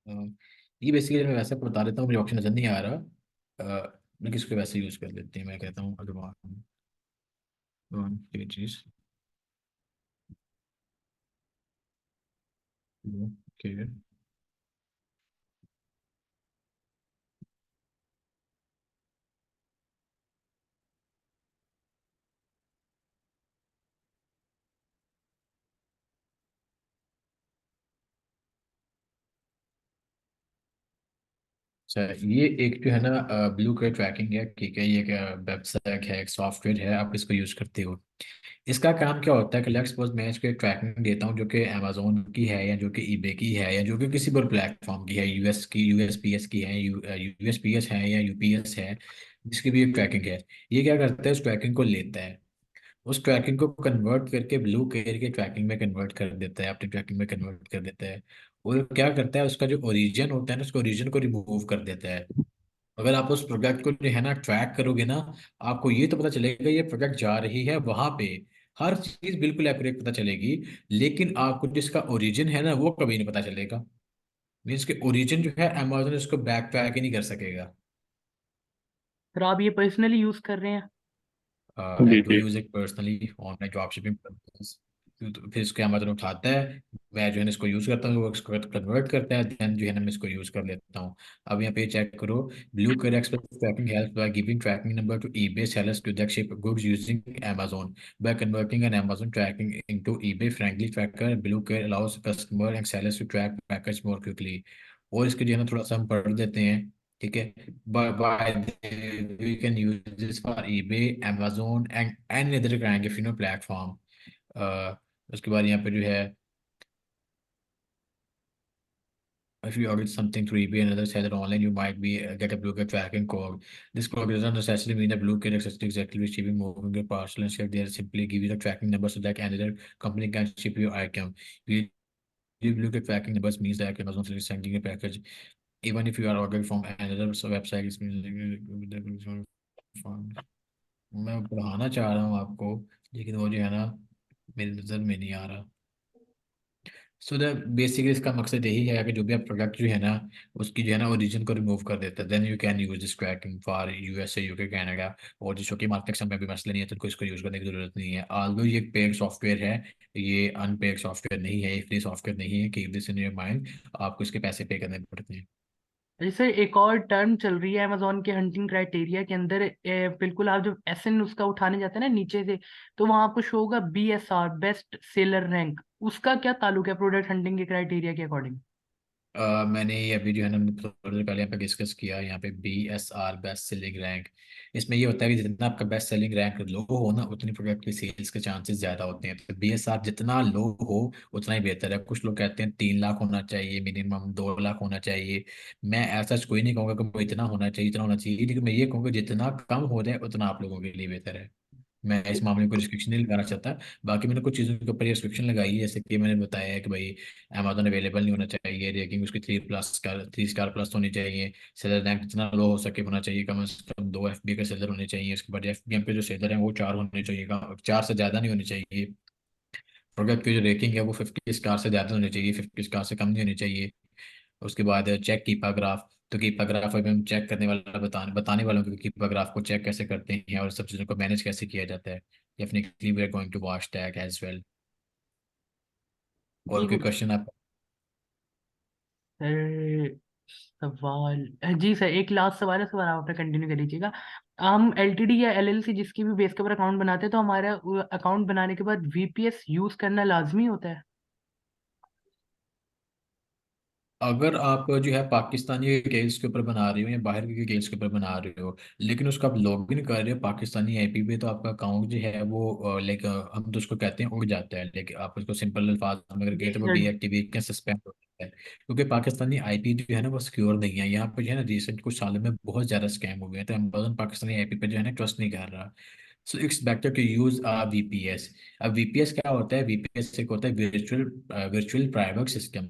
हम्म, ये बेसिकली मैं वैसे बता देता हूँ, मुझे ऑप्शन नजर नहीं आ रहा। लेकिन इसको वैसे यूज़ कर लेते हैं, मैं कहता हूँ अगर ये चीज़ ओके। अच्छा, ये एक जो है ना ब्लू कलर ट्रैकिंग है, ठीक है, ये क्या वेबसाइट है, एक सॉफ्टवेयर है, आप इसको यूज़ करते हो। इसका काम क्या होता है कि लेट्स सपोज मैं इसको एक ट्रैकिंग देता हूँ जो कि अमेजोन की है, या जो कि ईबे की है, या जो कि किसी पर प्लेटफॉर्म की है, यूएसपीएस की है, यूएसपीएस है या यूपीएस है, जिसकी भी एक ट्रैकिंग है। ये क्या करता है, उस ट्रैकिंग को लेता है, उस ट्रैकिंग को कन्वर्ट करके ब्लू केयर के ट्रैकिंग में कन्वर्ट कर देता है, अपनी ट्रैकिंग में कन्वर्ट कर देता है। और क्या करता है, उसका जो ओरिजिन होता है ना, उसको ओरिजिन को रिमूव कर देता है। अगर आप उस प्रोडक्ट को जो है ना ट्रैक करोगे ना, आपको ये तो पता चलेगा ये प्रोडक्ट जा रही है वहां पे, हर चीज बिल्कुल एक्यूरेट पता चलेगी। लेकिन आपको जिसका ओरिजिन है ना वो कभी नहीं पता चलेगा। मीन्स के ओरिजिन जो है अमेजोन इसको बैक ट्रैक ही नहीं कर सकेगा। सर आप ये पर्सनली यूज कर रहे हैं? I do use it personally on my drop shipping purpose. फिर इसको अमेजोन उठाता है, मैं जो है ना इसको यूज करता हूँ, वो इसको कन्वर्ट करता है, देन जो है ना मैं इसको यूज कर लेता हूँ। अब यहाँ पे चेक करो, blue colour express tracking help by giving tracking number to eBay sellers to that ship goods using Amazon by converting an Amazon tracking into eBay friendly tracker. Blue colour allows customer and sellers to track package more quickly. और इसके जो है ना थोड़ा सा हम पढ़ देते हैं, ठीक है। by we can use this for eBay, Amazon and any other kind of platform। उसके बाद यहाँ पे जो है, if you order something through eBay and other seller online, you might be get a blue cat tracking code. This code doesn't necessarily mean that blue cat is exactly receiving moving your parcel, and instead they simply give you the tracking number so that another company can ship your item. You blue cat tracking numbers means that Amazon is sending a package even if you are ordering from another website. It means मैं बढ़ाना चाह रहा हूँ आपको, लेकिन वो जो है ना मेरी नज़र में नहीं आ रहा। सो द बेसिकली इसका मकसद यही है कि जो भी आप प्रोडक्ट जो है ना उसकी जो है ना ओरिजिन को रिमूव कर देता है, then you can use this cracking for USA, UK, Canada, और जिसको कि मार्केट में भी मसला नहीं है तो उनको इसको यूज़ करने की जरूरत नहीं है। ऑल्दो ये एक पेड सॉफ्टवेयर है, ये अनपेड सॉफ्टवेयर नहीं है, ये फ्री सॉफ्टवेयर नहीं है, keep this in your mind. आपको इसके पैसे पे करने पड़ते हैं। जैसे एक और टर्म चल रही है अमेजोन के हंटिंग क्राइटेरिया के अंदर, बिल्कुल आप जब एसएन उसका उठाने जाते हैं ना नीचे से, तो वहां आपको शो होगा बीएसआर, बेस्ट सेलर रैंक। उसका क्या ताल्लुक है प्रोडक्ट हंटिंग के क्राइटेरिया के अकॉर्डिंग? मैंने ये अभी जो है ना थोड़ी देर पहले यहाँ पे डिस्कस किया, यहाँ पे BSR बेस्ट सेलिंग रैंक। इसमें ये होता है कि जितना आपका बेस्ट सेलिंग रैंक लो हो ना उतनी प्रोडक्ट की सेल्स के चांसेस ज़्यादा होते हैं। तो BSR जितना लो हो उतना ही बेहतर है। कुछ लोग कहते हैं 3 लाख होना चाहिए, मिनिमम 2 लाख होना चाहिए। मैं ऐसा कोई नहीं कहूँगा कि वो इतना होना चाहिए इतना होना चाहिए, लेकिन मैं ये कहूँगा जितना कम हो जाए उतना आप लोगों के लिए बेहतर है। मैं इस मामले में कोई रिस्ट्रिक्शन नहीं लगाना चाहता। बाकी मैंने कुछ चीज़ों के ऊपर रिस्ट्रिक्शन लगाई है, जैसे कि मैंने बताया है कि भाई अमेजोन अवेलेबल नहीं होना चाहिए, रेटिंग उसकी 3 स्टार प्लस होनी चाहिए, सेलर रैंक जितना लो हो सके होना चाहिए, कम से कम 2 FB के सेलर होने चाहिए, उसके बाद FBM पे जो सेलर हैं वो 4 होने चाहिए, 4 से ज़्यादा नहीं होने चाहिए। प्रोडक्ट की जो रेटिंग है वो 50 स्टार से ज़्यादा होनी चाहिए, 50 स्टार से कम नहीं होनी चाहिए। उसके बाद चेक कीपा ग्राफ। तो कीपा ग्राफ अभी हम चेक करने वाला बताने वालों को कीपा ग्राफ को चेक कैसे करते हैं और सब चीज़ों को मैनेज कैसे किया जाता है। Definitely we are going to watch that as well. और ठीक कोई है क्वेश्चन आप? सर। सवाल, जी सर, एक लास्ट सवाल है, सवाल आप अपना कंटिन्यू कर लीजिएगा। हम एलटीडी या एलएलसी जिसकी भी बेस के ऊपर अकाउंट बनाते हैं, तो हमारा अकाउंट बनाने के बाद वीपीएस यूज करना लाजमी होता है? अगर आप जो है पाकिस्तानी केस के ऊपर बना रहे हो या बाहर के केस के ऊपर बना रहे हो, लेकिन उसको आप लॉग इन कर रहे हो पाकिस्तानी आईपी पे, तो आपका अकाउंट जो है वो लाइक हम तो उसको कहते हैं उड़ जाता है। लेकिन आप उसको सिंपल अल्फाज में अगर जी कहें तो वो सर। डीएक्टिवेट या सस्पेंड हो जाता है, क्योंकि पाकिस्तानी आईपी जो है ना वो सिक्योर नहीं है। यहाँ पे जो है ना रिसेंट कुछ सालों में बहुत ज़्यादा स्कैम हुए हैं, तो अमेज़न पाकिस्तानी आईपी पे जो है ना ट्रस्ट नहीं कर रहा। So it's better to use VPS। अब VPS क्या होता है? VPS एक होता है वर्चुअल प्राइवेट सिस्टम,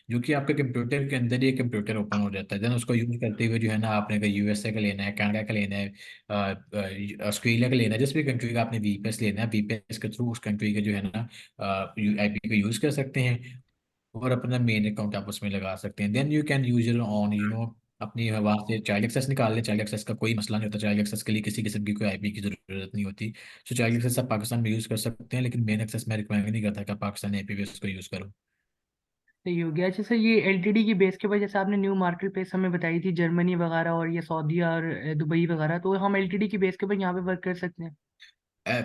जो कि आपके कंप्यूटर के अंदर ही कंप्यूटर ओपन हो जाता है। देन उसको यूज करते हुए जो है ना आपने अगर यूएसए का लेना है, कनाडा का लेना है, ऑस्ट्रेलिया का लेना है, जिस भी कंट्री का आपने VPS लेना है, VPS के थ्रू उस कंट्री के जो है ना आईपी को यूज कर सकते हैं और अपना मेन अकाउंट आप उसमें लगा सकते हैं। Then you can use your own अपनी वहाँ से चाइल्ड एक्सेस निकाल लें। चाइल्ड एक्सेस का कोई मसला नहीं होता, चाइल्ड एक्सेस के लिए किसी किस्म की कोई आईपी की जरूरत नहीं होती। सो चाइल्ड एक्सेस आप पाकिस्तान में यूज़ कर सकते हैं, लेकिन मेन एक्सेस मैं रिकमेंड नहीं करता कि आप पाकिस्तानी आईपी पे उसको यूज़ करो। सही हो गया। अच्छा सर, ये एलटीडी की बेस के ऊपर जैसे आपने न्यू मार्केट प्लेस हमें बताई थी, जर्मनी वगैरह और ये सऊदी और दुबई वगैरह, तो हम एलटीडी की बेस के ऊपर यहाँ पे वर्क कर सकते हैं?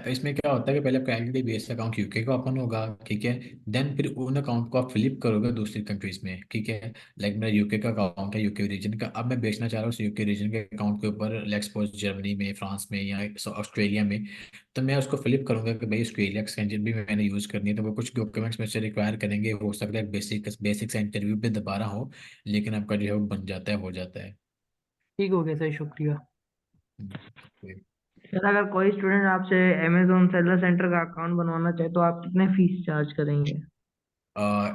इसमें क्या होता है कि पहले आपका एलटीडी बेस्ड अकाउंट यूके का ओपन होगा, ठीक है। देन फिर उन अकाउंट को आप फ्लिप करोगे दूसरी कंट्रीज में, ठीक है। लाइक मेरा यूके का अकाउंट है, यूके रीजन का, अब मैं बेचना चाह रहा हूँ उस यूके रीजन के अकाउंट के ऊपर लेट्स सपोज जर्मनी में, फ्रांस में या ऑस्ट्रेलिया में। तो मैं उसको फ्लिप करूंगा कि भाई ऑस्ट्रेलिया का इंजन भी मैंने यूज़ करनी है, तो वो कुछ डॉक्यूमेंट्स में से रिक्वायर करेंगे। हो सकता है बेसिक बेसिक सा इंटरव्यू पे दोबारा हो, लेकिन आपका जो है वो बन जाता है, हो जाता है। ठीक हो गया सर, शुक्रिया। हम्म। सर अगर कोई स्टूडेंट आपसे अमेजोन सेलर सेंटर का अकाउंट बनवाना चाहे तो आप कितने फीस चार्ज करेंगे?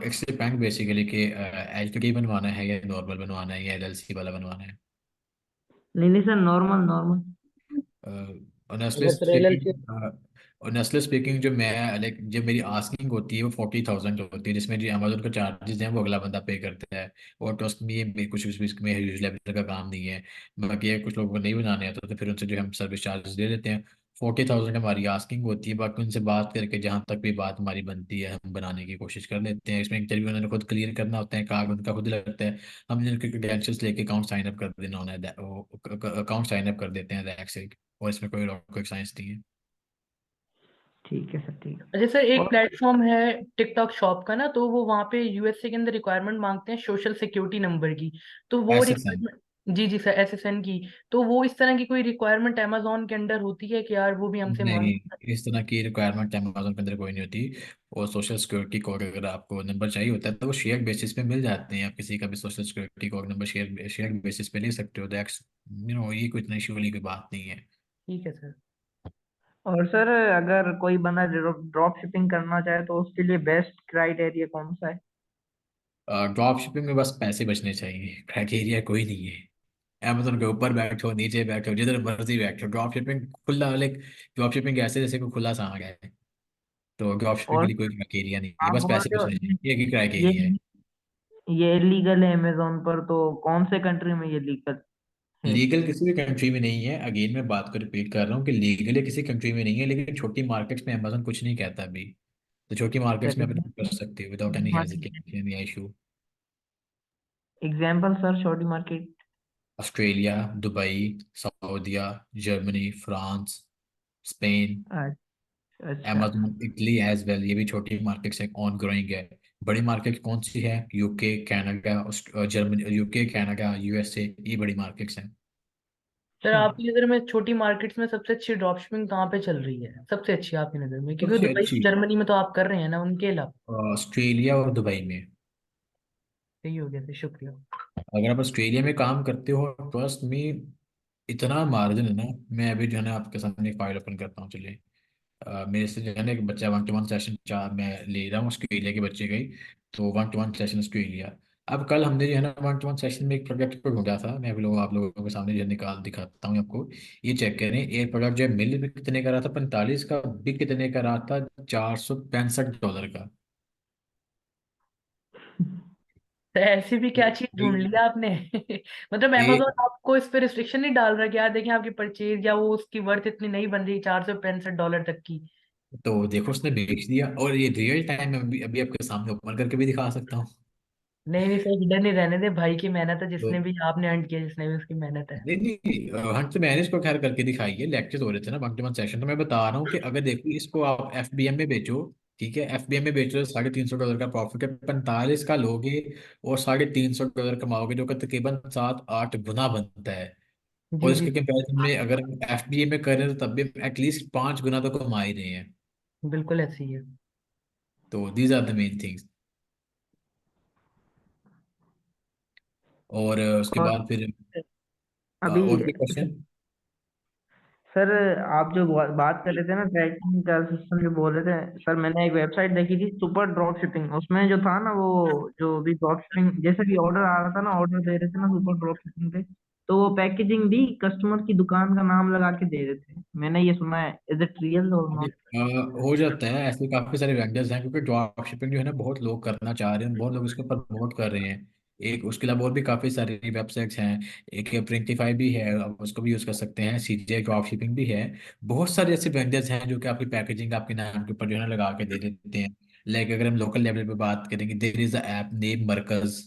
इट्स डिपेंड बेसिकली कि एलटीडी बनवाना है या नॉर्मल बनवाना है या एलएलसी वाला बनवाना है। नहीं नहीं सर, नॉर्मल नॉर्मल। ऑनेस्टली अगर sir LLC speaking honestly speaking जो मैं लाइक जब मेरी आस्किंग होती है वो 40,000 होती है, जिसमें जो अमेजोन का चार्जेस हैं वो अगला बंदा पे करता है। और ट्रस्ट में ये कुछ इसमें ह्यूज लेवल का काम नहीं है। बाकी ये कुछ लोगों को नहीं बनाने आता तो फिर उनसे जो हम सर्विस चार्जेस दे देते हैं। 40,000 हमारी आस्किंग होती है, बाकी उनसे बात करके जहाँ तक भी बात हमारी बनती है हम बनाने की कोशिश कर लेते हैं। इसमें इंटरव्यू उन्होंने खुद क्लियर करना होता है, कार्ड उनका खुद लगता है। हमने उनके क्रेडेंशियल्स लेके अकाउंट साइन अप कर देना होना है, अकाउंट साइन अप कर देते हैं दैट्स इट। और इसमें कोई रॉकेट साइंस नहीं है। ठीक है सर, ठीक है। अच्छा सर, एक और प्लेटफॉर्म है टिकटॉक शॉप का ना, तो वो वहाँ पे यूएसए के अंदर रिक्वायरमेंट मांगते हैं सोशल सिक्योरिटी नंबर की। तो वो SSN रिक्वायरमेंट, जी जी सर, एसएसएन की। तो वो इस तरह की कोई रिक्वायरमेंट अमेजोन के अंडर होती है कि यार वो भी हमसे नहीं, मांग? इस तरह की रिक्वायरमेंट अमेजोन के अंदर कोई नहीं होती। और सोशल सिक्योरिटी कोड अगर आपको नंबर चाहिए होता है तो वो शेयर बेसिस पे मिल जाते हैं। आप किसी का भी social security code number share share basis पे ले सकते हो। दैट्स ये कोई इतना इशू वाली कोई बात नहीं है। ठीक है सर। और सर अगर कोई बंदा ड्रॉप शिपिंग करना चाहे तो उसके लिए बेस्ट क्राइटेरिया कौन सा है? ड्रॉप शिपिंग में बस पैसे बचने चाहिए, क्राइटेरिया कोई नहीं है। अमेजोन के ऊपर बैठो, नीचे बैठो, जिधर मर्जी बैठो, ड्रॉप शिपिंग खुला, लाइक ड्रॉप शिपिंग ऐसे जैसे कोई खुला सा आ गया है। तो ड्रॉप शिपिंग के और लिए कोई क्राइटेरिया नहीं है, आप बस बोल पैसे रहे हो भेजने चाहिए, एक ही ये क्राइटेरिया है। ये इलीगल है अमेजोन पर, तो कौन से कंट्री में ये लीगल है? लीगल किसी भी कंट्री में नहीं है, अगेन मैं बात को रिपीट कर रहा हूँ कि लीगल किसी कंट्री में नहीं है, लेकिन छोटी मार्केट्स में अमेजोन कुछ नहीं कहता अभी। तो छोटी मार्केट्स में चलिए, अपना कर सकते हो विदाउट एनी मार्केट हेजिटेशन या इशू। एग्जाम्पल सर, छोटी मार्केट। ऑस्ट्रेलिया, दुबई, सऊदीया, जर्मनी, फ्रांस, स्पेन, अच्छा। amazon इटली एज वेल, ये भी छोटी मार्केट्स है, ऑन ग्रोइंग है। बड़ी मार्केट कौन सी है? UK, Canada, Germany, UK, Canada, USA, ये बड़ी मार्केट्स हैं। सर अच्छा, आपकी नज़र में छोटी मार्केट्स में सबसे अच्छी ड्रॉप शिपिंग कहाँ पे चल रही है, सबसे अच्छी आपकी नज़र में, क्योंकि सबसे दुबई अच्छी जर्मनी में तो आप कर रहे हैं ना, उनके अलावा। ऑस्ट्रेलिया और दुबई में। सही हो गया सर, शुक्रिया। अगर आप ऑस्ट्रेलिया में काम करते हो, ट्रस्ट में इतना मार्जिन है ना। मैं अभी जो है ना आपके सामने एक फाइल ओपन करता हूँ, चलिए। मेरे से जो है ना एक बच्चा 1-to-1 सेशन चार मैं ले रहा हूँ ऑस्ट्रेलिया के बच्चे का ही। तो 1-to-1 सेशन ऑस्ट्रेलिया। अब कल हमने जो है ना 1-to-1 सेशन में एक प्रोडक्ट को ढूंढा था, मैं अभी आप लोगों के सामने जो है निकाल दिखाता हूँ आपको। ये चेक करें, ये प्रोडक्ट जो है मिल भी कितने का रहा था 45 का, बिक कितने का रहा था $465 का। तो ऐसी भी क्या चीज ढूंढ ये लिया आपने? मतलब ये- अमेजोन आपको इस पे रिस्ट्रिक्शन नहीं डाल रहा कि यार देखिए आपकी परचेज या वो उसकी वर्थ इतनी नहीं बन रही $465 तक की? तो देखो उसने बेच दिया, और ये रियल टाइम में अभी अभी आपके सामने ओपन करके भी दिखा सकता हूँ। नहीं नहीं सर, हिडन नहीं रहने दे, भाई की मेहनत है, तो जिसने भी आपने अर्न किया, जिसने भी उसकी मेहनत है। नहीं नहीं, हंट तो मैंने इसको खैर करके दिखाई है, लेक्चर्स हो रहे थे ना 1-to-1 सेशन, तो मैं बता रहा हूँ कि अगर देखो इसको आप एफबीएम में बेचो, ठीक है, एफबीएम में बेचो, $350 का प्रॉफिट है, 45 का लोगे और $350 कमाओगे, जो कि तकरीबन 7-8 गुना बनता है। और जी जी, इसके कंपैरिजन में अगर एफबीए में करें तो तब भी एटलीस्ट 5 गुना तो कमा ही रहे हैं। बिल्कुल ऐसी ही है। तो these are the main things. और उसके और बाद फिर अभी और कोई क्वेश्चन? सर, आप जो बात कर रहे थे ना ट्रैकिंग का सिस्टम जो बोल रहे थे सर, मैंने एक वेबसाइट देखी थी सुपर ड्रॉप शिपिंग, उसमें जो था ना वो, जो भी ड्रॉप शिपिंग जैसे भी ऑर्डर आ रहा था ना, ऑर्डर दे रहे थे ना सुपर ड्रॉप शिपिंग पे, तो वो पैकेजिंग भी कस्टमर की दुकान का नाम लगा के दे रहे थे। मैंने ये सुना है, इज इट रियल और अभी, नॉट? हो जाता है ऐसे, काफी सारे वेंडर्स हैं, क्योंकि ड्रॉप शिपिंग जो है ना बहुत लोग करना चाह रहे हैं, बहुत लोग इसको प्रमोट कर रहे हैं। एक उसके अलावा और भी काफी सारी वेबसाइट्स हैं। एक प्रिंटिफाई भी है, आप उसको भी यूज कर सकते हैं, सीजे ड्रॉप शिपिंग भी है। बहुत सारे ऐसे वेंडर्स हैं जो कि आपकी पैकेजिंग आपके नाम के ऊपर जो है ना लगा के दे देते हैं। लाइक अगर हम लोकल लेवल पे बात करेंगे, there is a app name Markaz.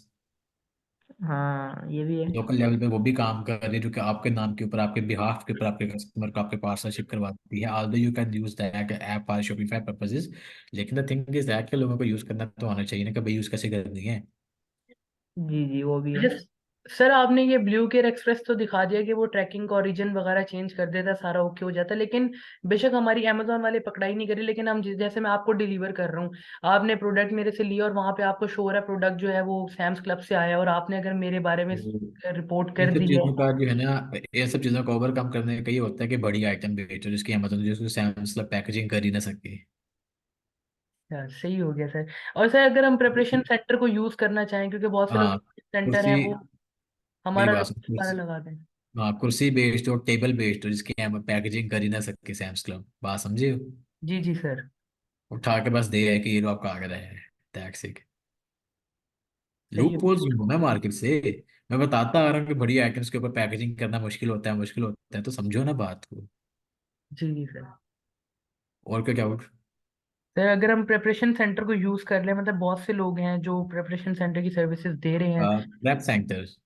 हाँ, ये भी है। लोकल लेवल पे वो भी काम कर रही है, जो कि आपके नाम के ऊपर, आपके बिहाफ के ऊपर, आपके कस्टमर को आपके पार्सल शिप करवाती है। Although you can use that app for Shopify purposes, लेकिन द थिंग इज दैट के लोगों को यूज करना तो आना चाहिए ना, कि भाई यूज कैसे करनी है। जी जी, वो भी है। अच्छा सर, आपने ये ब्लू केयर एक्सप्रेस तो दिखा दिया कि वो ट्रैकिंग का ओरिजिन वगैरह चेंज कर देता है, सारा ओके हो जाता है, लेकिन बेशक हमारी अमेजोन वाले पकड़ाई नहीं करी, लेकिन हम जैसे मैं आपको डिलीवर कर रहा हूँ, आपने प्रोडक्ट मेरे से लिया और वहां पे आपको शो हो रहा है प्रोडक्ट जो है वो सैम्स क्लब से आया है, और आपने अगर मेरे बारे में तो रिपोर्ट इन कर सब दी है। चीज़ों का जो है ना, इन सब चीज़ों को ओवरकम करने का ये होता है कि बड़ी आइटम बेचो, जिसकी अमेजोन जिसको मतलब पैकेजिंग कर ही ना सके। यार सही हो गया सर। और सर अगर हम प्रिपरेशन सेंटर को यूज करना चाहें, क्योंकि बहुत से लोग हाँ, सेंटर कुर्सी, है वो मेरी हमारा बात सुन, सारा लगा दें। हाँ कुर्सी बेच दो, टेबल बेच दो, जिसकी हम पैकेजिंग कर ही ना सके सैम्स क्लब, बात समझे हो? जी जी सर। उठा के बस दे है कि ये लो आपका आ गया है, टैक्स। सही हो। लूप होल्स ढूंढो मार्केट से। मैं बताता आ रहा हूँ कि बड़ी आइटम्स के ऊपर पैकेजिंग करना मुश्किल होता है, मुश्किल होता है, तो समझो ना बात को। जी जी सर। और क्या क्या और? सर अगर हम प्रिपरेशन सेंटर को यूज कर लें, मतलब बहुत से लोग हैं जो प्रिपरेशन सेंटर की सर्विसेज दे रहे हैं। Prep centres.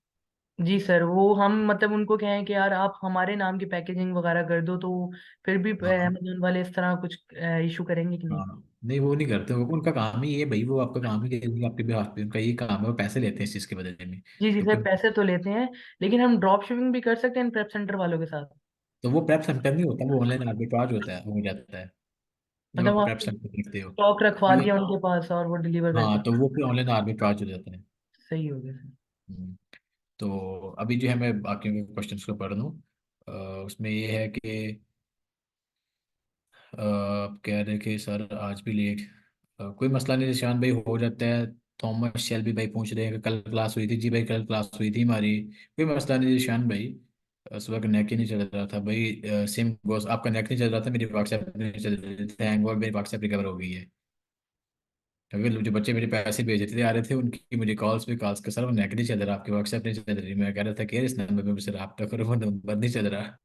जी सर, वो हम मतलब उनको कहें कि यार आप हमारे नाम की पैकेजिंग वगैरह कर दो, तो फिर भी हाँ अमेजोन वाले इस तरह कुछ इशू करेंगे कि नहीं? हाँ, नहीं वो नहीं करते, वो उनका काम ही है भाई, वो आपका काम ही करेंगे आपके भी हाथ पे, उनका ये काम है, वो पैसे लेते हैं इस चीज़ के बदले में, जी जी क्योंकि सर, पैसे तो लेते हैं, लेकिन हम ड्रॉप शिपिंग भी कर सकते हैं प्रेप सेंटर वालों के साथ। तो वो प्रेप सेंटर नहीं होता, वो ऑनलाइन आर्बिट्राज होता है, हो जाता है जब मतलब आप वहाँ प्रेप सेंटर देखते हो। स्टॉक रखवा लिया उनके पास और वो डिलीवर करके। हाँ, तो वो फिर ऑनलाइन आर्बिट्राज हो जाता है। सही हो गया सर। हम्म, तो अभी जो है मैं बाकी के क्वेश्चंस को पढ़ लूँ। उसमें ये है कि आप कह रहे कि सर आज भी लेट, कोई मसला नहीं निशान भाई, हो जाता है। थॉमस शेल्बी भाई पूछ रहे हैं कि कल क्लास हुई थी। जी भाई कल क्लास हुई थी हमारी, कोई मसला नहीं जीशान भाई। सुबह का नेक ही नहीं चल रहा था भाई। सेम बॉस, आपका नेक नहीं चल रहा था, मेरी व्हाट्सएप नहीं चल रही थी, हैंग हुआ, मेरी व्हाट्सएप रिकवर हो गई है। क्योंकि जो बच्चे मेरे पैसे भेजते थे आ रहे थे, उनकी मुझे कॉल्स पे कॉल्स के सर वो नेट नहीं चल रहा, आपकी व्हाट्सएप नहीं चल रही। मैं कह रहा था कि यार इस नंबर पे मुझसे रब्ता करो, वो नंबर नहीं चल रहा।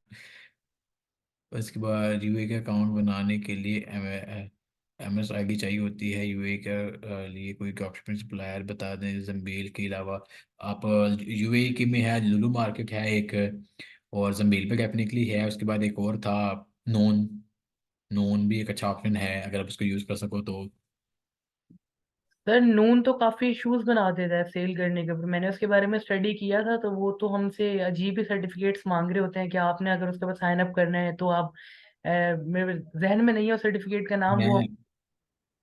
उसके बाद यूए का अकाउंट बनाने के लिए एम एस आई डी चाहिए होती है। यूए का लिए कोई डॉक्यूमेंट सप्लायर बता दें जम्बील के अलावा। आप यूए के में है लुलु मार्केट है एक, और जम्बील पे डेफिनेटली है। उसके बाद एक और था नोन, नोन भी एक अच्छा ऑप्शन है अगर आप उसको यूज़ कर सको तो। सर नून तो काफी इश्यूज बना देता है सेल करने के ऊपर। मैंने उसके बारे में स्टडी किया था, तो वो तो हमसे अजीब ही सर्टिफिकेट्स मांग रहे होते हैं कि आपने अगर उसके बाद साइन अप करना है तो आप मेरे जहन में नहीं है सर्टिफिकेट का नाम वो। मैं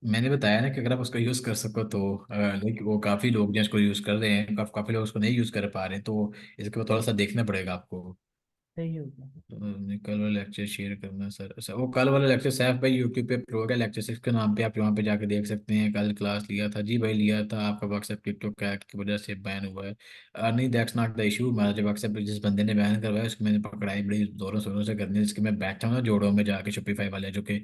मैंने बताया ना कि अगर आप उसको यूज़ कर सको तो लाइक वो काफ़ी लोग जो इसको यूज़ कर रहे हैं, काफ़ी लोग उसको नहीं यूज़ कर पा रहे हैं, तो इसके बाद थोड़ा सा देखना पड़ेगा आपको। सही हो गया। कल वाला लेक्चर शेयर करना सर। सर वो कल वाला लेक्चर सैफ भाई यूट्यूब पे अपलोड है, लेक्चर 6 के नाम पे, आप वहाँ पे जाके देख सकते हैं। कल क्लास लिया था जी भाई, लिया था। आपका व्हाट्सएप टिकटॉक ऐड की वजह से बैन हुआ है। नहीं दैट्स नॉट द इशू। हमारा जो व्हाट्सएप जिस बंदे ने बैन करवाया उसको मैंने पकड़ाई बड़ी जोरों शोरों से करनी है, जिसकी मैं बैठा हूँ ना जोड़ों में जाके शॉपिफाई वाले, जो कि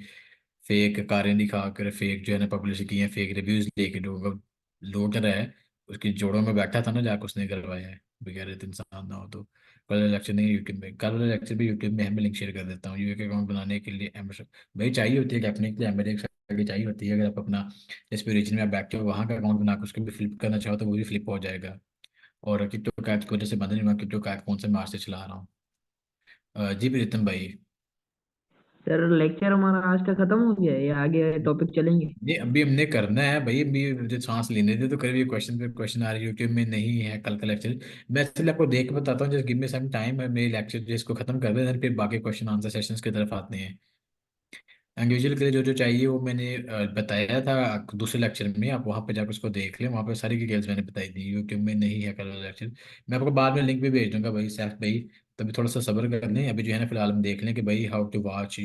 फेक कारें दिखा कर फेक जो है ना पब्लिसिटी है, फेक रिव्यूज लेके लोग लूट रहा है। उसकी जोड़ों में बैठा था ना जाके, उसने करवाया है। बगैर इंसान ना हो तो। कल वाला लेक्चर नहीं यूट्यूब में, कल वाला लेक्चर भी यूट्यूब में मैं लिंक शेयर कर देता हूँ। यूए अकाउंट बनाने के लिए एमएस भाई चाहिए होती है, डेफिनेटली एमएस आईडी चाहिए होती है। अगर आप अपना जिस भी रीजन में आप बैठते हो वहाँ का अकाउंट बना के उसको भी फ्लिप करना चाहो तो वो भी फ्लिप हो जाएगा। और क्रिप्टो कैट की वजह से बंद नहीं हुआ, क्रिप्टो कैट कौन से मार्च से चला रहा हूँ। जी प्रीतम भाई। सर लेक्चर हमारा आज का खत्म हो गया है या आगे टॉपिक चलेंगे? नहीं अभी हमने करना है भाई, अभी मुझे सांस लेने दे तो करिए। क्वेश्चन पे क्वेश्चन आ रही है, यूट्यूब में नहीं है कल का लेक्चर। मैं एक्चुअली आपको देख के बताता हूँ, just give me some time, मेरे लेक्चर जो इसको खत्म कर दें फिर बाकी क्वेश्चन आंसर सेशंस की तरफ आते हैं। इंडिविजुअल के लिए जो जो चाहिए वो मैंने बताया था दूसरे लेक्चर में, आप वहाँ पे जाकर उसको देख लें, वहाँ पे सारी डिटेल्स मैंने बताई दी। यूट्यूब में नहीं है कल लेक्चर। मैं आपको बाद में लिंक भी भेज दूंगा भाई सैफ भाई। तभी थोड़ा सा सब्र कर लें, अभी जो है ना फिलहाल हम देख लें कि भाई हाउ टू वॉच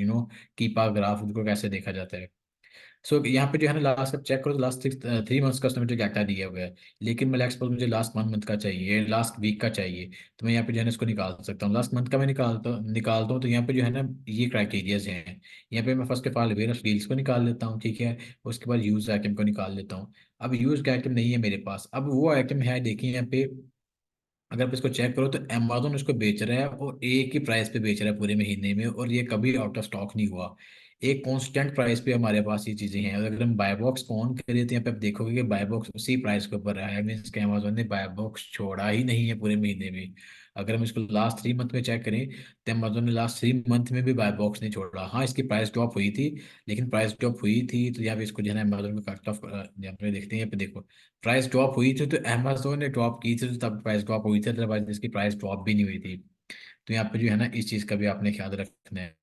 कीपा ग्राफ, उनको कैसे देखा जाता है। सो यहाँ पे जो है ना लास्ट आप चेक करो तो लास्ट 3 मंथ्स का उसने मुझे डाटा दिया हुआ है। लेकिन मैं लेट्स सपोज मुझे लास्ट 1 मंथ का चाहिए, लास्ट वीक का चाहिए, तो मैं यहाँ पे जो है ना इसको निकाल सकता हूँ। लास्ट मंथ का मैं निकालता हूँ तो यहाँ पे जो है ना ये क्राइटेरियाज हैं। यहाँ पे मैं first of all where deals को निकाल लेता हूँ, ठीक है। उसके बाद यूज आइटम को निकाल लेता हूँ। अब यूज आइटम नहीं है मेरे पास, अब वो आइटम है देखिए यहाँ पे। अगर आप इसको चेक करो तो अमेजोन इसको बेच रहा है और एक ही प्राइस पे बेच रहा है पूरे महीने में, और ये कभी आउट ऑफ स्टॉक नहीं हुआ। एक कांस्टेंट प्राइस पे हमारे पास ये चीजें हैं। और अगर हम बाय बॉक्स को ऑन करें तो यहाँ पे आप देखोगे कि बाय बॉक्स उसी प्राइस के ऊपर है, मीन्स कि अमेजोन ने बाय बॉक्स छोड़ा ही नहीं है पूरे महीने में। अगर हम इसको लास्ट 3 मंथ में चेक करें तो अमेजोन ने लास्ट 3 मंथ में भी बाय बॉक्स नहीं छोड़ा। हाँ इसकी प्राइस ड्रॉप हुई थी, लेकिन प्राइस ड्रॉप हुई थी तो यहाँ पे इसको जो है ना अमेजोन का कट ऑफ यहाँ पे देखते हैं। यहाँ पे देखो प्राइस ड्रॉप हुई थी तो अमेजोन ने ड्रॉप की थी, तो तब प्राइस ड्रॉप हुई थी, अदरवाइज इसकी प्राइस ड्रॉप भी नहीं हुई थी। तो यहाँ पे जो है ना इस चीज़ का भी आपने ख्याल रखना है।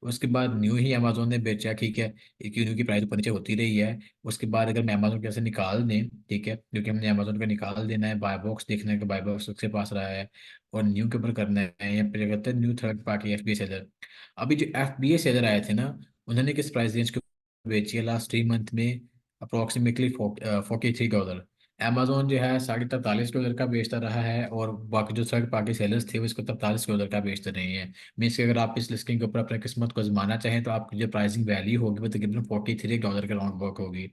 उसके बाद न्यू ही अमेजोन ने बेचा, ठीक है। एक न्यू की प्राइस ऊपर नीचे होती रही है। उसके बाद अगर मैं अमेजोन के ऐसे निकाल दें, ठीक है, क्योंकि हमने अमेजोन का निकाल देना है, बाय बॉक्स देखना है कि बाय बॉक्स उसके पास रहा है और न्यू के ऊपर करना है। यहाँ पे क्या कहते हैं new third party F B A seller. अभी जो एफ बी ए सेलर आए थे ना, उन्होंने किस प्राइस रेंज को बेची है लास्ट 3 मंथ में? अप्रोक्सीमेटली $43। अमेजोन जो है $43.43 का बेचता रहा है, और बाकी जो थर्ड पार्टी सेलर्स थे वो इसको $43 का बेचते रहे हैं। मीन्स कि अगर आप इस लिस्टिंग के ऊपर अपनी किस्मत को आजमाना चाहें तो आपकी जो प्राइसिंग वैल्यू होगी वो तकरीबन $43 के राउंड वर्क होगी।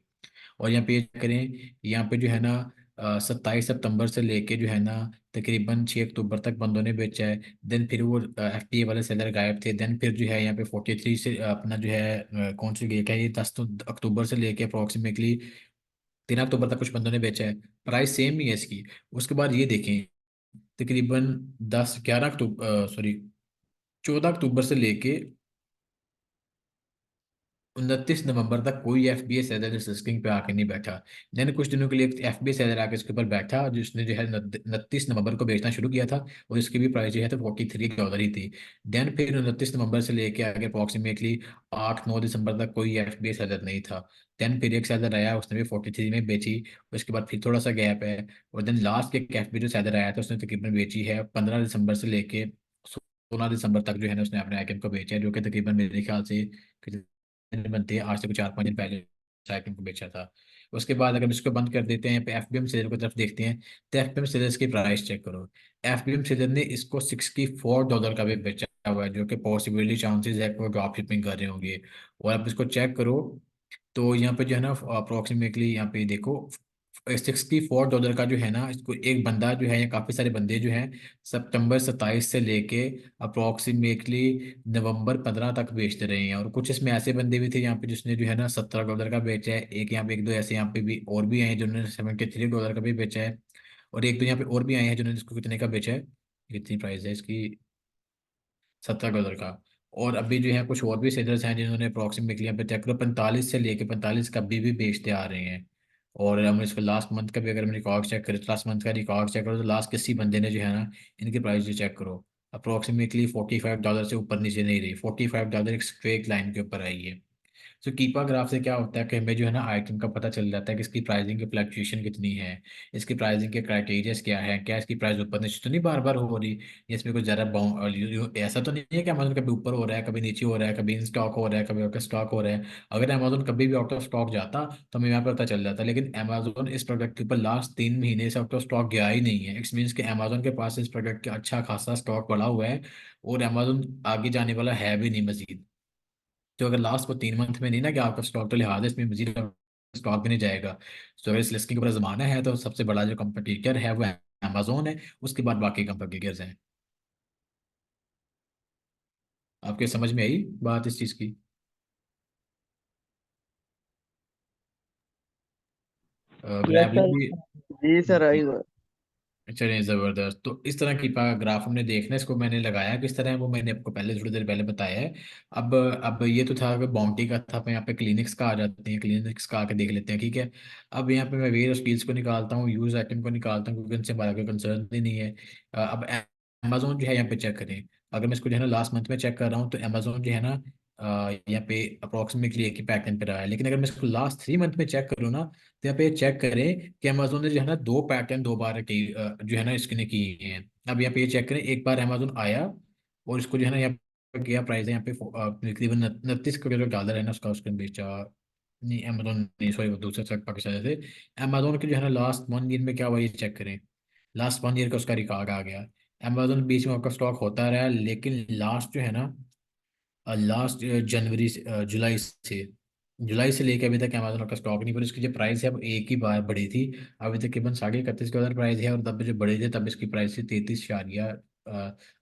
और यहाँ पे करें, यहाँ पे जो है ना 27 सितंबर से लेके जो है ना तकरीबन 6 अक्टूबर तक बंदों ने बेचा है। देन फिर वो एफ पी ए वाले सेलर गायब थे। देन फिर जो है यहाँ पे 43 से अपना जो है कौन सी डेट है ये 10 अक्टूबर से लेके अप्रोक्सीमेटली 3 अक्टूबर तक कुछ बंदों ने बेचा है। प्राइस सेम ही है इसकी। उसके बाद ये देखें तकरीबन 10 11 अक्टूबर सॉरी 14 अक्टूबर से लेके 29 नवंबर तक कोई एफ बी ए सैलर इस लिस्टिंग पे आके नहीं बैठा। देन कुछ दिनों के लिए एफ बी ए सैलर आके इसके ऊपर बैठा, जिसने जो है 29 नवंबर को बेचना शुरू किया था, और इसकी भी प्राइस जो है तो $43 ही थी। देन फिर 29 नवंबर से लेके आगे अप्रोक्सीमेटली 8 9 दिसंबर तक कोई एफ बी ए सैलर नहीं था। देन फिर एक सैलर आया, उसने भी 43 में बेची। उसके बाद फिर थोड़ा सा गैप है। और देन लास्ट एक एफ बी जो सैलर आया था उसने तकरीबन बेची है 15 दिसंबर से लेके 16 दिसंबर तक जो है ना उसने अपने आइटम को बेचा है, जो कि तकरीबन मेरे ख्याल से दिन बनते हैं आज से कुछ 4 5 दिन पहले साइकिल को बेचा था। उसके बाद अगर हम इसको बंद कर देते हैं, यहाँ पे एफबीएम सेलर की तरफ देखते हैं, तो एफबीएम सेलर्स की प्राइस चेक करो। एफबीएम सेलर ने इसको $64 का भी बेचा हुआ है, जो कि पॉसिबिलिटी चांसेस है कि वो ड्रॉप शिपिंग कर रहे होंगे। और आप इसको चेक करो तो यहाँ पे जो है ना अप्रोक्सीमेटली यहाँ पे देखो $64 का जो है ना, इसको एक बंदा जो है या काफ़ी सारे बंदे जो हैं सितंबर 27 से लेके अप्रोक्सीमेटली नवंबर 15 तक बेचते रहे हैं। और कुछ इसमें ऐसे बंदे भी थे यहाँ पे जिसने जो है ना $17 का बेचा है। एक यहाँ पे एक दो ऐसे यहाँ पे भी और भी आए हैं जिन्होंने $73 का भी बेचा है। और एक दो यहाँ पे और भी आए हैं जिन्होंने इसको कितने का बेचा है, कितनी प्राइस है इसकी, $17 का। और अभी जो है कुछ और भी सेलर्स हैं जिन्होंने अप्रॉक्सीमेटली यहाँ पे चेक करो 45 से लेके 45 का भी बेचते आ रहे हैं। और हम इसको लास्ट मंथ का भी अगर हम रिकॉर्ड चेक करें, लास्ट मंथ का रिकॉर्ड चेक करो, तो लास्ट किसी बंदे ने जो है ना इनकी प्राइस जो चेक करो, अप्रोक्सीमेटली $45 से ऊपर नीचे नहीं रही, $45 एक स्ट्रेट लाइन के ऊपर आई है। तो कीपा ग्राफ से क्या होता है कि हमें जो है ना आइटम का पता चल जाता है कि इसकी प्राइसिंग की फ्लक्चुएशन कितनी है, इसकी प्राइसिंग के क्राइटेरियाज क्या है, क्या इसकी प्राइस ऊपर नीचे तो नहीं बार बार हो रही, या इसमें कुछ ज़रा ऐसा तो नहीं है कि अमेजोन कभी ऊपर हो रहा है, कभी नीचे हो रहा है, कभी इन स्टॉक हो रहा है, कभी आउट ऑफ स्टॉक हो रहा है। अगर अमेजोन कभी भी आउट ऑफ स्टॉक जाता तो हमें यहाँ पर पता चल जाता, लेकिन अमेजोन इस प्रोडक्ट के ऊपर लास्ट 3 महीने से आउट ऑफ स्टॉक गया ही नहीं है। इट्स मीन्स कि अमेजोन के पास इस प्रोडक्ट का अच्छा खासा स्टॉक पड़ा हुआ है, और अमेजोन आगे जाने वाला है भी नहीं मजीद। तो अगर लास्ट वो 3 मंथ में नहीं ना कि आपका स्टॉक तो लिहाजा इसमें मजीद स्टॉक भी नहीं जाएगा। तो अगर इस लिस्टिंग के ऊपर जमाना है तो सबसे बड़ा जो कंपटीटर है वो अमेजोन है, उसके बाद बाकी कंपटीटर्स हैं। आपके समझ में आई बात इस चीज़ की? यस ग्रैवलिन सर। भी। जी सर आई। चलिए ज़बरदस्त। तो इस तरह की ग्राफ हमने देखना है, इसको मैंने लगाया किस तरह है वो मैंने आपको पहले थोड़ी देर पहले बताया है। अब ये तो था बाउंटी का था, अब यहाँ पे क्लिनिक्स का आ जाते हैं, क्लिनिक्स का आके देख लेते हैं, ठीक है। अब यहाँ पे मैं वेयर स्किल्स को निकालता हूँ, यूज आइटम को निकालता हूँ, क्योंकि उनसे हमारा कोई कंसर्न ही नहीं है। अब अमेजोन जो है यहाँ पे चेक करें। अगर मैं इसको जो है ना लास्ट मंथ में चेक कर रहा हूँ, तो अमेजोन जो है ना यहाँ पे अप्रोक्सीमेटली एक ही पैटर्न पे रहा है। लेकिन अगर मैं इसको लास्ट 3 मंथ में चेक करूँ ना, तो यहाँ पे चेक करें कि अमेजोन ने जो है ना 2 पैटर्न 2 बार की जो है ना इसने किए हैं। अब यहाँ पे ये चेक करें, एक बार अमेजोन आया और इसको जो है ना यहाँ पे किया, प्राइस है यहाँ पे तकरीबन $29 है ना उसका, उसने बेचा नहीं अमेजोन नहीं, सॉरी वो दूसरे थर्ड पार्टी से। अमेजोन के जो है ना लास्ट 1 ईयर में क्या हुआ ये चेक करें। लास्ट 1 ईयर का उसका रिकॉर्ड आ गया। अमेजोन बीच में आपका स्टॉक होता रहा है, लेकिन लास्ट जो है ना लास्ट जनवरी से जुलाई से लेके अभी तक अमेजोन का स्टॉक नहीं, पर इसकी जो प्राइस है वो एक ही बार बढ़ी थी। अभी तकरीबन $31.5 प्राइस है, और तब जो बढ़े थे तब इसकी प्राइस थी 33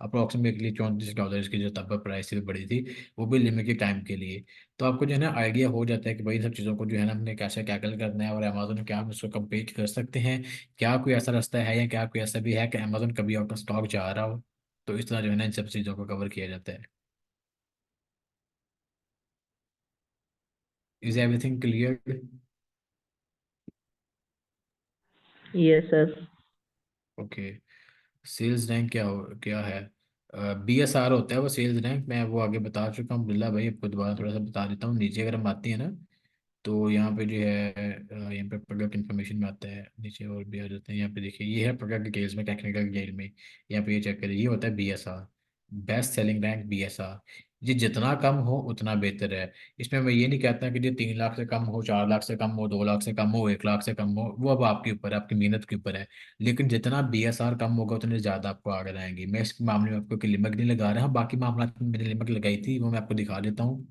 अप्रोक्सीमेटली $34 की जो तब प्राइस थी बढ़ी थी, वो भी लिमिटेड टाइम के लिए। तो आपको जो है ना आइडिया हो जाता है कि भाई इन सब चीज़ों को जो है ना हमने कैसे टैकल करना है, और अमेजोन क्या हम इसको कम्पीट कर सकते हैं, क्या कोई ऐसा रास्ता है, या क्या कोई ऐसा भी है कि अमेजोन कभी आउट ऑफ स्टॉक जा रहा हो। तो इस तरह जो है ना इन सब चीज़ों को कवर किया जाता है। Is everything clear? Yes sir. Okay. Sales rank क्या है? BSR होता है वो सेल्स रैंक, मैं वो आगे बता चुका हूँ बिल्ला भाई, आपको दोबारा थोड़ा सा बता देता हूँ। नीचे अगर हम आते हैं ना, तो यहाँ पे जो है यहाँ पे प्रोडक्ट इन्फॉर्मेशन में आता है, नीचे और भी आ जाते हैं। यहाँ पे देखिए ये है प्रोडक्ट डिटेल्स में, टेक्निकल डिटेल में। यहाँ पे ये चेक करिए, ये होता है BSR, best selling rank BSR। ये जितना कम हो उतना बेहतर है। इसमें मैं ये नहीं कहता कि ये 3 लाख से कम हो, 4 लाख से कम हो, 2 लाख से कम हो, 1 लाख से कम हो, वो अब आपके ऊपर है, आपकी मेहनत के ऊपर है। लेकिन जितना BSR कम होगा उतने ज़्यादा आपको आगे आएंगे। मैं इस मामले में आपको कोई लिमिट नहीं लगा रहा, बाकी मामला में मैंने लिमिट लगाई थी, वो मैं आपको दिखा देता हूँ।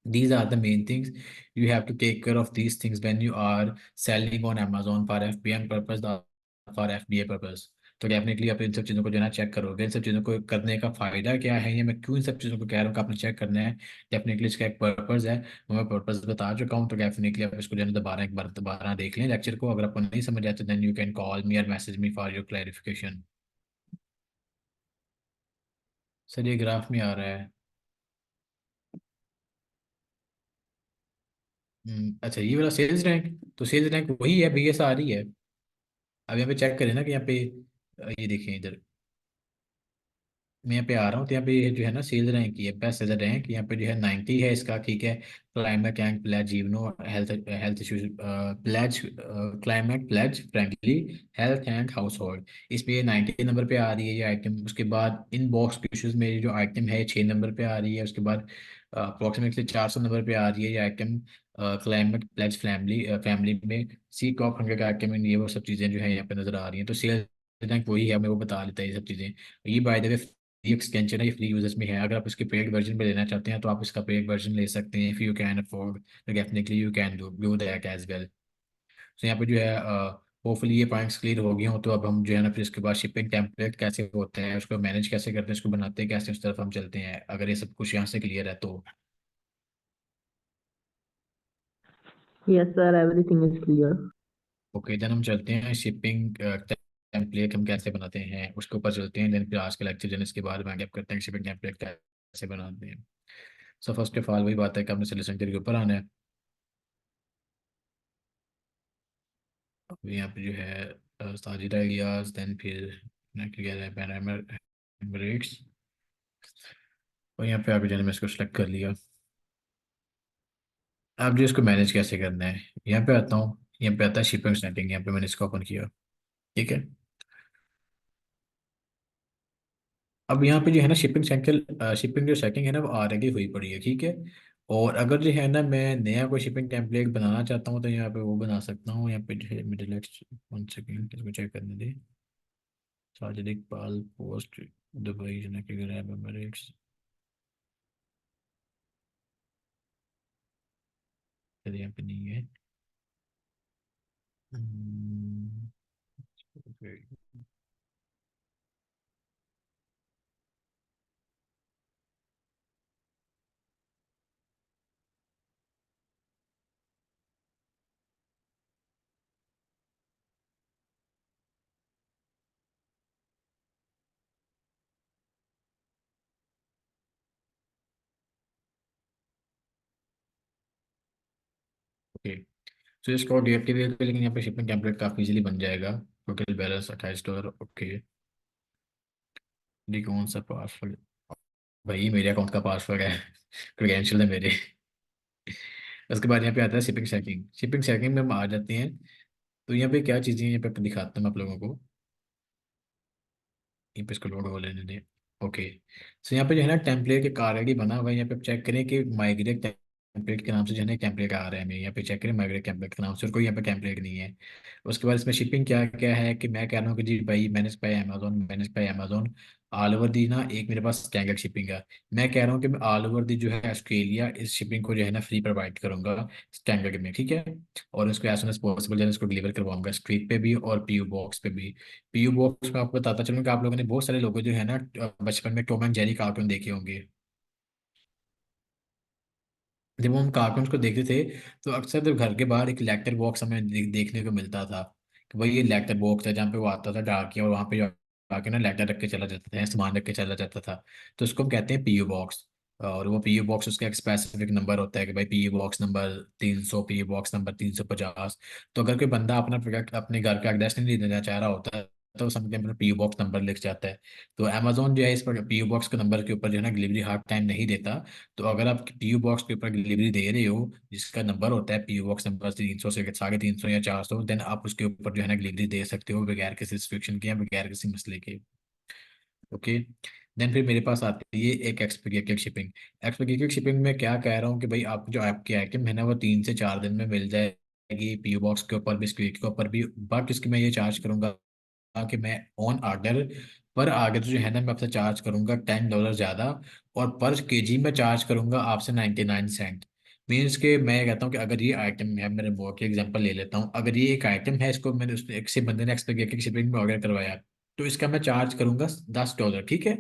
These are the main things. You have to take care of these things when you are selling on Amazon for FBM purpose or for FBA purpose. तो डेफिनेटली आप इन सब चीज़ों को जो है ना चेक करोगे। इन सब चीज़ों को करने का फ़ायदा क्या है, या मैं क्यों इन सब चीज़ों को कह रहा हूँ कि आपने चेक करना है। डेफिनेटली इसका एक पर्पज़ है, वो मैं पर्पज़ बता चुका हूँ। तो डेफिनेटली आप इसको जो है ना एक बार दोबारा देख लें लेक्चर को। अगर आपको नहीं समझ आया तो then you can call me और message me for your clarification. Sir ये ग्राफ में आ रहा है। अच्छा ये वाला सेल्स रैंक, तो सेल्स रैंक वही है, BSR ही है। अब यहाँ पे चेक करें ना कि यहाँ पे ये देखें इधर, मैं यहाँ पे आ रहा हूँ, तो यहाँ पे ये जो है ना सेल्स रैंक की है, बेस्ट सेलर रैंक यहाँ पे जो है 90 है इसका, ठीक है। क्लाइमेट एंड प्लेज इवनो health health issues pledge climate pledge friendly health and household, इस पे 90 नंबर पे आ रही है ये आइटम। उसके बाद इन बॉक्स इश्यूज में ये जो आइटम है 6 नंबर पे आ रही है। उसके बाद अप्रोक्सीमेटली 400 नंबर पे आ रही है ये item climate pledge family family में सी कॉप 100 का आइटम ये वो सब चीज़ें जो है यहाँ पे नज़र आ रही हैं। तो सेल रैंक वही है, हमें वो बता देता है ये सब चीज़ें। ये by the way free extension है, ये फ्री यूजर्स में है। अगर आप इसके पेड वर्जन पे लेना चाहते हैं तो आप इसका पेड वर्जन ले सकते हैं। इफ़ यू कैन अफोर्ड तो definitely you can do that as well. तो यहाँ पे जो है होपफुली ये पॉइंट्स क्लियर हो गए हों। तो अब हम जो है ना फिर इसके बाद शिपिंग टेम्पलेट कैसे होते हैं, उसको मैनेज कैसे करते हैं, उसको बनाते हैं कैसे, उस तरफ हम चलते हैं। अगर ये सब कुछ यहाँ से क्लियर है तो Yes, sir, everything is clear. Okay. Then हम चलते हैं शिपिंग टेम्पलेट हम कैसे बनाते हैं उसके ऊपर चलते हैं। देन फिर आज का लेक्चर जो है इसके बाद वाइंड अप करते हैं शिपिंग टेम्पलेट कैसे बनाते हैं। सो फर्स्ट ऑफ ऑल वही बात है कि आपने सोल्यूशन के ऊपर आना है। अब यहाँ पे जो है साजिद आइडियाज, देन फिर ब्रेक्स, और यहाँ पे आगे जाने में इसको सेलेक्ट कर लिया। अब जो इसको मैनेज कैसे करना है यहाँ पे आता हूँ। यहाँ पे आता है शिपिंग सेटिंग, यहाँ पे मैंने इसको ओपन किया। ठीक है। अब यहाँ पे जो है ना शिपिंग जो सेटिंग है ना वो ऑलरेडी हुई पड़ी है। ठीक है। और अगर जो है ना मैं नया कोई शिपिंग टेम्पलेट बनाना चाहता हूँ तो यहाँ पे वो बना सकता हूँ। यहाँ पे जो है मिडिल एक्स 1 सेकेंड इसको चेक करने दे। साजिद इकबाल पोस्ट दुबई जनक यहाँ पे नहीं है। हम्म, ओके। तो इसको डीएक्टिवेट कर, लेकिन यहाँ पे शिपिंग टेम्पलेट काफ़ी इजीली बन जाएगा। Total balance $28। ओके। डी कौन सा पासवर्ड, भाई मेरे अकाउंट का पासवर्ड है क्रेडेंशियल है मेरे। उसके बाद यहाँ पे आता है शिपिंग सेटिंग। शिपिंग सेटिंग में हम आ जाते हैं। तो यहाँ पे क्या चीज़ें यहाँ पे दिखाता हूँ मैं आप लोगों को। यहाँ पे इसको लोड हो लेने दें। ओके। सो यहाँ पे जो है ना टेम्पलेट एक ऑलरेडी बना हुआ है। यहाँ पे चेक करें कि माइग्रेट टेम्पलेट के नाम से जो है ना टेम्पलेट आ रहा है। मैं यहाँ पे चेक करें माइग्रेट टेम्पलेट के नाम से, और कोई यहाँ पे टेम्पलेट नहीं है। उसके बाद इसमें शिपिंग क्या क्या है कि मैं कह रहा हूँ कि जी भाई manage by Amazon, manage by Amazon all over the ना। एक मेरे पास स्टैंडर्ड शिपिंग है। मैं कह रहा हूँ कि मैं ऑल ओवर दी जो है ऑस्ट्रेलिया इस शिपिंग को जो है ना फ्री प्रोवाइड करूंगा स्टैंडर्ड में। ठीक है। और उसको एज सुन एज पॉसिबल जो है इसको डिलीवर करवाऊंगा स्ट्रीट पे भी और पीयू बॉक्स पे भी। पीयू बॉक्स में आपको बताता चलूँ कि आप लोगों ने बहुत सारे लोगों जो है ना बचपन में टॉम एंड जेरी कार्टून देखे होंगे। जब हम कार्टून को देखते थे तो अक्सर जब घर के बाहर एक लेटर बॉक्स हमें देखने को मिलता था कि भाई ये लेटर बॉक्स है जहाँ पे वो आता था डाकिया, और वहाँ पे आके ना लेटर रख के चला जाता था, सामान रख के चला जाता था। तो उसको हम कहते हैं पीयू बॉक्स। और वो पीयू बॉक्स उसका एक स्पेसिफिक नंबर होता है कि भाई PU box number 300, PU box number 350। तो अगर कोई बंदा अपना प्रोडक्ट अपने घर का एड्रेस नहीं देना चाह रहा होता है तो समथिंग अपना पीयू बॉक्स नंबर लिख जाता है। तो अमेजोन जो है इस पर पीयू बॉक्स के नंबर के ऊपर जो है ना डिलीवरी हाफ टाइम नहीं देता। तो अगर आप पीयू बॉक्स के ऊपर डिलीवरी दे रहे हो जिसका नंबर होता है पीयू बॉक्स नंबर 300 से 350 या 400, देन आप उसके ऊपर जो है ना डिलीवरी दे सकते हो बगैर किसी रिस्ट्रिक्शन के या बगैर किसी मसले के। ओके। देन फिर मेरे पास आती है एक एक्सपीडिएटेड शिपिंग। एक्सपीडिएटेड शिपिंग में क्या कह रहा हूँ कि भाई आप जो आपकी आइटम है ना वो 3 से 4 दिन में मिल जाएगी पीयू बॉक्स के ऊपर भी स्क्रीट के ऊपर भी। बट इसकी मैं ये चार्ज करूंगा कि मैं ऑन ऑर्डर पर आगे जो है ना मैं आपसे चार्ज करूंगा $10 ज़्यादा, और पर केजी में चार्ज करूंगा आपसे 99 सेंट। मीन्स के मैं कहता हूँ कि अगर ये आइटम है, मेरे वो के एग्जांपल ले लेता हूँ, अगर ये एक आइटम है इसको मैंने उसने एक से बंदे ने एक्सपेक्टेड शिपिंग में ऑर्डर करवाया तो इसका मैं चार्ज करूंगा $10। ठीक है।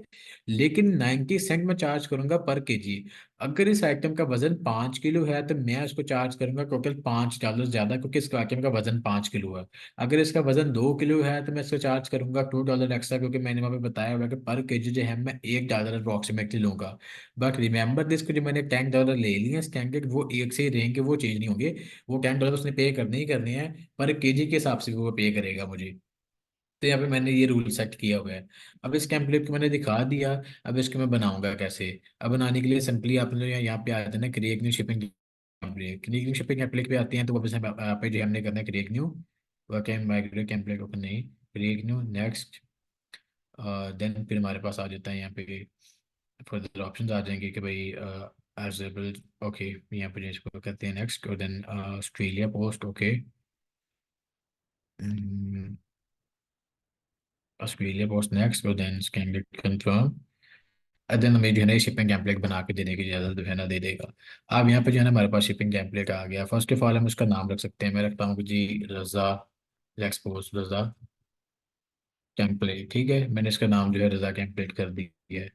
लेकिन 90 सेंट में चार्ज करूंगा पर केजी। अगर इस आइटम का वजन 5 किलो है तो मैं उसको चार्ज करूंगा टोटल $5 ज़्यादा, क्योंकि इस आइटम का वजन 5 किलो है। अगर इसका वजन 2 किलो है तो मैं इसको चार्ज करूंगा $2 एक्स्ट्रा, क्योंकि मैंने वहाँ पे बताया हुआ है कि पर केजी जो है मैं $1 अप्रोक्सीमेटली लूंगा। बट रिमेंबर दिस को जो मैंने $10 ले लिए स्टैंडर्ड वो एक से ही रहेंगे, वो चेंज नहीं होंगे। वो $10 उसने पे करने ही करने हैं, पर केजी के हिसाब से वो पे करेगा मुझे। तो यहाँ पे मैंने ये रूल सेट किया हुआ है। अब इस टेम्पलेट को मैंने दिखा दिया। अब इसको मैं बनाऊंगा कैसे। अब बनाने के लिए सिंपली आपने यहाँ पे आते हैं ना create new shipping template. Create new shipping template पे आते हैं तो वापस यहाँ पे जो हमने करना है create new work migrate template open नहीं, क्रिएट न्यू नेक्स्ट। देन फिर हमारे पास आ जाता है यहाँ पे फर्दर ऑप्शंस आ जाएंगे कि भाई एलिजिबल, ओके। यहाँ पे जो इसको करते हैं नेक्स्ट, और then Australia post, okay. Australia post next, और देन कैंडिडेट कंफर्म। देन हमें जो है ना शिपिंग टेम्पलेट बना के देने की इजाज़त जो है ना दे देगा। अब यहाँ पे जो है ना हमारे पास शिपिंग टेम्पलेट आ गया। फर्स्ट ऑफ ऑल हम उसका नाम रख सकते हैं। मैं रखता हूँ कि जी रज़ा, एक्सपोज रज़ा टेम्पलेट, ठीक है। मैंने इसका नाम जो है रज़ा टेम्पलेट कर दिया है।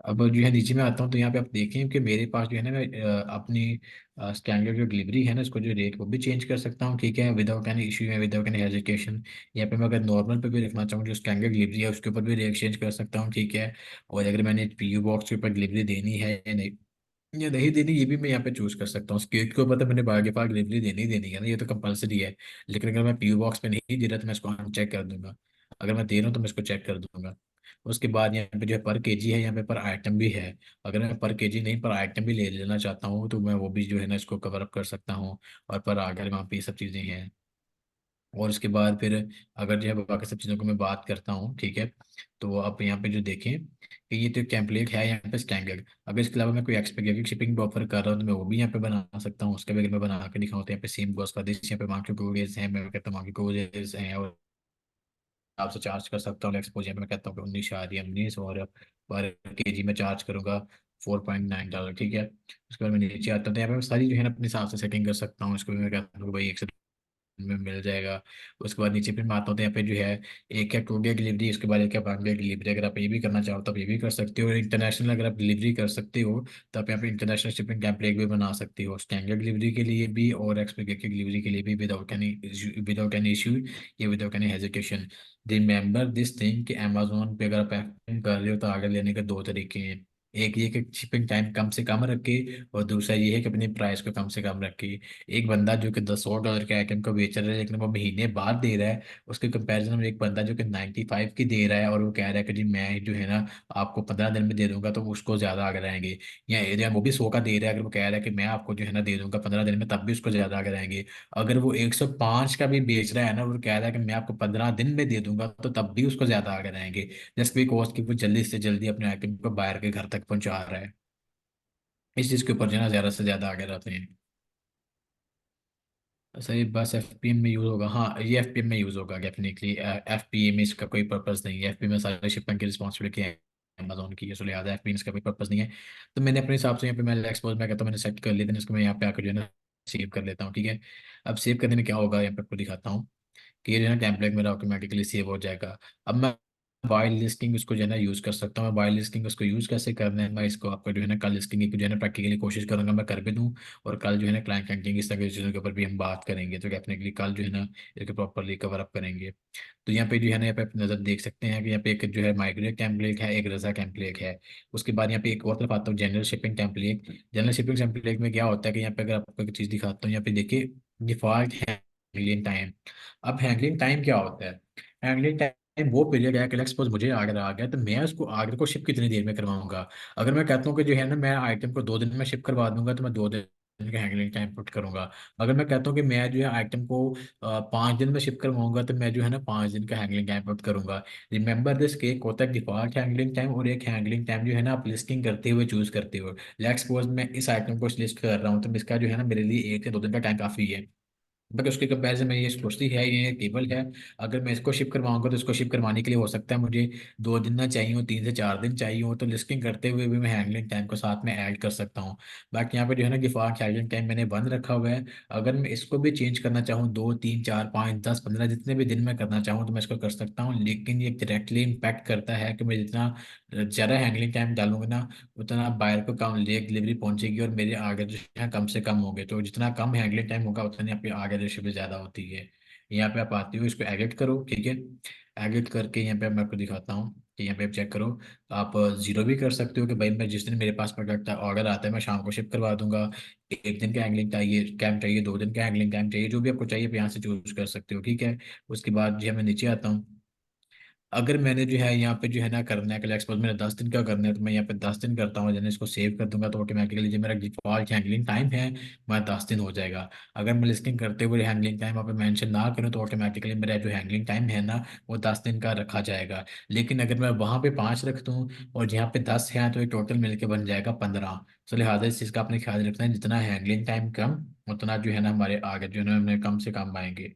अब जो है नीचे में आता हूँ तो यहाँ पे आप देखें कि मेरे पास जो है ना मैं अपनी स्टैंडर्ड जो डिलीवरी है ना, इसको जो रेट वो भी चेंज कर सकता हूँ, ठीक है, विदाउट एनी इशू है, विदाउट एनी हेजिटेशन। यहाँ पे मैं अगर नॉर्मल पे भी रखना चाहूँ, जो स्टैंडर्ड डिलीवरी है उसके ऊपर भी रेट चेंज कर सकता हूँ, ठीक है। और अगर मैंने PO बॉक्स के ऊपर डिलीवरी देनी है या नहीं देनी, ये भी मैं यहाँ पे चूज कर सकता हूँ। स्केट के ऊपर तो मैंने बार के पास डिलीवरी देनी ही देनी है ना, ये तो कंपलसरी है। लेकिन अगर मैं PO बॉक्स पे नहीं दे रहा तो मैं इसको अनचेक कर दूंगा। अगर मैं दे रहा हूँ तो मैं इसको चेक कर दूंगा। उसके बाद यहाँ पे जो है पर केजी है, यहाँ पे पर आइटम भी है। अगर मैं पर केजी नहीं पर आइटम भी ले लेना चाहता हूँ तो मैं वो भी जो है ना इसको कवर अप कर सकता हूँ। और पर आगे वहाँ पे ये सब चीज़ें हैं। और उसके बाद फिर अगर जो है बाकी सब चीज़ों को मैं बात करता हूँ, ठीक है। तो आप यहाँ पे जो देखें कि ये तो टेम्पलेट है यहाँ पे स्टैंडर्ड। अगर इसके अलावा मैं कोई एक्सपेक्टेड शिपिंग ऑफर कर रहा हूँ तो मैं वो भी यहाँ पे बना सकता हूँ। उसके भी अगर मैं बना के दिखाऊँ तो यहाँ पे सेम गोस का दिस, यहाँ पे मार्केट कोजेस हैं, मैं कहता हूँ मार्केट कोजेस हैं, और आपसे चार्ज कर सकता हूँ एक्सपोज। यहाँ पे मैं कहता हूँ कि 19 और पर केजी में चार्ज करूँगा $4.9, ठीक है। उसके बाद मैं नीचे आता हूँ तो यहाँ पे मैं सारी जो है ना अपने हिसाब से सेटिंग कर सकता हूँ। इसको भी मैं कहता हूँ कि भाई 1 में मिल जाएगा। उसके बाद नीचे पे मैं आता हूँ तो यहाँ पे जो है एक है 2 डे डिलीवरी, उसके बाद एक है 1 डे डिलीवरी। अगर आप ये भी करना चाहो तो आप ये भी कर सकते हो। और इंटरनेशनल अगर आप डिलीवरी कर सकते हो तो आप यहाँ पे इंटरनेशनल शिपिंग टेम्पलेट भी बना सकते हो, स्टैंडर्ड डिलीवरी के लिए भी और एक्सपेक्टेड डिलीवरी के लिए भी, विदाउट एनी इशू या without any hesitation. Remember this thing कि अमेजोन पे अगर आप एक्टिंग कर रहे हो तो आगे लेने के 2 तरीके हैं। एक ये कि शिपिंग टाइम कम से कम रखे, और दूसरा ये है कि अपनी प्राइस को कम से कम रखे। एक बंदा जो कि $100 के आइटम को बेच रहा है लेकिन वो महीने बाद दे रहा है, उसके कंपैरिजन में एक बंदा जो कि 95 की दे रहा है और वो कह रहा है कि जी मैं जो है ना आपको 15 दिन में दे दूंगा, तो उसको ज्यादा आगे रहेंगे। या वो भी 100 का दे रहा है, अगर वो कह रहा है कि मैं आपको जो है ना दे दूंगा 15 दिन में, तब भी उसको ज्यादा आगे रहेंगे। अगर वो 105 का भी बेच रहा है ना और कह रहा है कि मैं आपको 15 दिन में दे दूंगा, तो तब भी उसको ज्यादा आगे रहेंगे। जस्ट बिकॉज कि वो जल्दी से जल्दी अपने आइटम को बाहर के घर तक पहुंचा रहा है। इस चीज के ऊपर जो है ना ज्यादा से ज्यादा आगे रहते हैं। सही, बस FPM में यूज़ होगा। हाँ, ये FPM में यूज़ होगा डेफिनेटली। FPA में इसका कोई पर्पस नहीं है। FPA में सारे शिपमेंट की रिस्पॉन्सिबिलिटी है अमेजोन की है, सो लिहाजा FPA में इसका कोई पर्पस नहीं है। तो मैंने अपने हिसाब से यहाँ पे मैं एक्सपोज में कहता हूँ मैंने सेट कर लिया, देन इसको मैं यहाँ पे आकर जो है ना सेव कर लेता हूँ, ठीक है। अब सेव करने में क्या होगा यहाँ पे आपको दिखाता हूँ कि ये जो है ना टेम्पलेट मेरा ऑटोमेटिकली सेव हो जाएगा। अब मैं बाय लिस्टिंग उसको जो है ना यूज़ कर सकता हूँ। मैं बाय लिस्टिंग उसको यूज़ कैसे करना है, मैं इसको आपको जो है ना कल लिस्टिंग की जो है ना प्रैक्टिकली कोशिश करूंगा मैं कर भी दूँ। और कल जो है ना क्लाइंट कैंटिंग इस तरह की चीज़ों के ऊपर भी हम बात करेंगे, तो डेफिनेटली कल जो है ना इसको प्रॉपरली कवर अप करेंगे। तो यहाँ पे जो है ना यहाँ पे आप नज़र देख सकते हैं कि यहाँ पे एक जो है माइग्रेट टेम्पलेट है, एक रजा टेम्पलेट है। उसके बाद यहाँ पे एक और तरफ आता हूँ general shipping template. General shipping template में क्या होता है कि यहाँ पे अगर आपको एक चीज़ दिखाता हूँ, यहाँ पे देखिए डिफॉल्ट हैंडलिंग टाइम। अब हैंडलिंग टाइम क्या होता है? हैंडलिंग टाइम वो पीरियड है कि सपोज मुझे आर्डर आ गया तो मैं उसको आर्डर को शिप कितनी देर में करवाऊंगा। अगर मैं कहता हूँ कि जो है ना मैं आइटम को 2 दिन में शिप करवा दूंगा तो मैं 2 दिन का हैंडलिंग टाइम पुट करूंगा। अगर मैं कहता हूँ कि मैं जो है आइटम को 5 दिन में शिप करवाऊंगा तो मैं जो है ना 5 दिन का हैंडलिंग टाइम पुट करूंगा। रिमेंबर दिस के एक होता है डिफॉल्ट हैंडलिंग टाइम और एक हैंडलिंग टाइम जो है ना आप लिस्टिंग करते हुए चूज करते हो। लेट्स सपोज मैं इस आइटम को लिस्ट कर रहा हूँ तो इसका जो है ना मेरे लिए 1 से 2 दिन का टाइम काफी है। बट उसके कंपैरिजन में ये सोचती है, ये टेबल है। अगर मैं इसको शिप करवाऊंगा तो इसको शिप करवाने के लिए हो सकता है मुझे 2 दिन ना चाहिए हो, 3 से 4 दिन चाहिए हो, तो लिस्टिंग करते हुए भी मैं हैंडलिंग टाइम को साथ में ऐड कर सकता हूँ। बाकी यहाँ पे जो है ना डिफॉल्ट हैंडलिंग टाइम मैंने बंद रखा हुआ है। अगर मैं इसको भी चेंज करना चाहूँ 2, 3, 4, 5, 10, 15 जितने भी दिन में करना चाहूँ तो मैं इसको कर सकता हूँ। लेकिन ये डायरेक्टली इम्पैक्ट करता है कि मैं जितना ज़्यादा हैंडलिंग टाइम डालूंगा ना उतना बायर को कम लेट डिलीवरी पहुंचेगी और मेरे आगे जो है कम से कम होंगे। तो जितना कम हैंडलिंग टाइम होगा उतनी आपकी आगे रेशो भी ज़्यादा होती है। यहाँ पे आप आती हो, इसको एडिट करो, ठीक है। एडिट करके यहाँ पे मैं आपको दिखाता हूँ कि यहाँ पे आप चेक करो। आप जीरो भी कर सकते हो कि भाई मैं जिस दिन मेरे पास प्रोडक्ट ऑर्डर आता है मैं शाम को शिप करवा दूंगा। 1 दिन का हैंडलिंग चाहिए टाइम चाहिए, 2 दिन का हैंडलिंग टाइम चाहिए, जो भी आपको चाहिए आप यहाँ से चूज कर सकते हो, ठीक है। उसके बाद जी मैं नीचे आता हूँ अगर मैंने जो है यहाँ पे जो है ना करना है, कल सपोज मेरा 10 दिन का करना है, तो मैं यहाँ पे 10 दिन करता हूँ, जैसे इसको सेव कर दूंगा तो ऑटोमेटिकली जो मेरा डिफॉल्ट हैंडलिंग टाइम है वह 10 दिन हो जाएगा। अगर मैं लिस्टिंग करते हुए हैंडलिंग टाइम वहाँ पे मेंशन ना करूँ तो ऑटोमेटिकली मेरा जो हैंडलिंग टाइम है ना वो 10 दिन का रखा जाएगा। लेकिन अगर मैं वहाँ पे 5 रख दूँ और यहाँ पे 10 है तो ये टोटल मिलके बन जाएगा 15। तो लिहाजा इस चीज़ का आपने ख्याल रखना है, जितना हैंडलिंग टाइम कम उतना जो है ना हमारे आगे जो है ना हमें कम से कम आएंगे।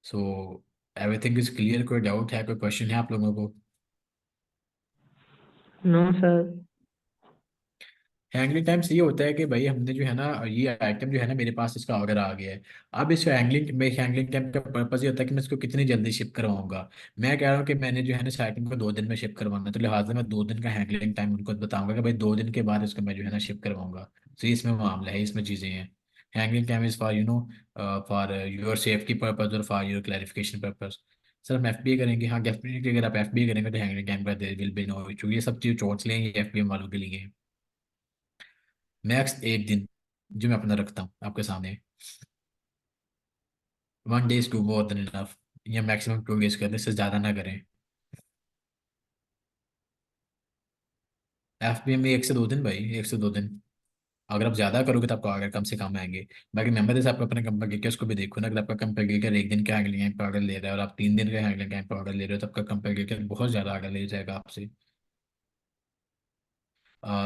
So everything is clear? कोई डाउट है, कोई क्वेश्चन है आप लोगों को? No sir. हैंडलिंग टाइम से ये होता है कि भाई हमने जो है ना ये आइटम जो है ना मेरे पास इसका ऑर्डर आ गया है। अब इस हैंडलिंग टाइम का पर्पज ये होता है कि मैं इसको कितनी जल्दी शिप करवाऊंगा। मैं कह रहा हूँ कि मैंने जो है ना इस आइटम को 2 दिन में शिप करवाना है, तो लिहाजा मैं 2 दिन का हैंडलिंग टाइम उनको बताऊंगा कि भाई 2 दिन के बाद इसको मैं जो है ना शिप करवाऊंगा। तो ये इसमें मामला है, इसमें चीज़ें हैं। Handling time is for for your safety purpose और for your clarification purpose. Sir हम एफ बी ए करेंगे, हाँ डेफिनेटली अगर आप एफ बी ए करेंगे तो हैंडलिंग टाइम का there will be no issue. ये सब चीज़ चोट्स लेंगे एफ बी ए वालों के लिए। मैक्स 1 दिन जो मैं अपना रखता हूँ आपके सामने। 1 days to more than enough, या मैक्सिमम 2 डेज करें, इससे ज़्यादा ना करें। एफ बी एम में 1 से 2 दिन भाई, 1 से 2 दिन। अगर आप ज़्यादा करोगे तो आपको आगे कम से कम आएंगे। बाकी मेंबर जैसे आप अपने कंपटीटर्स को भी देखो ना, अगर आपका कंपटीटर 1 दिन का हैंडलिंग टाइम ऑर्डर ले रहा है और आप 3 दिन का हैंडलिंग टाइम ऑर्डर ले रहे हो तो आपका कंपटीटर बहुत ज़्यादा आगे ले जाएगा आपसे।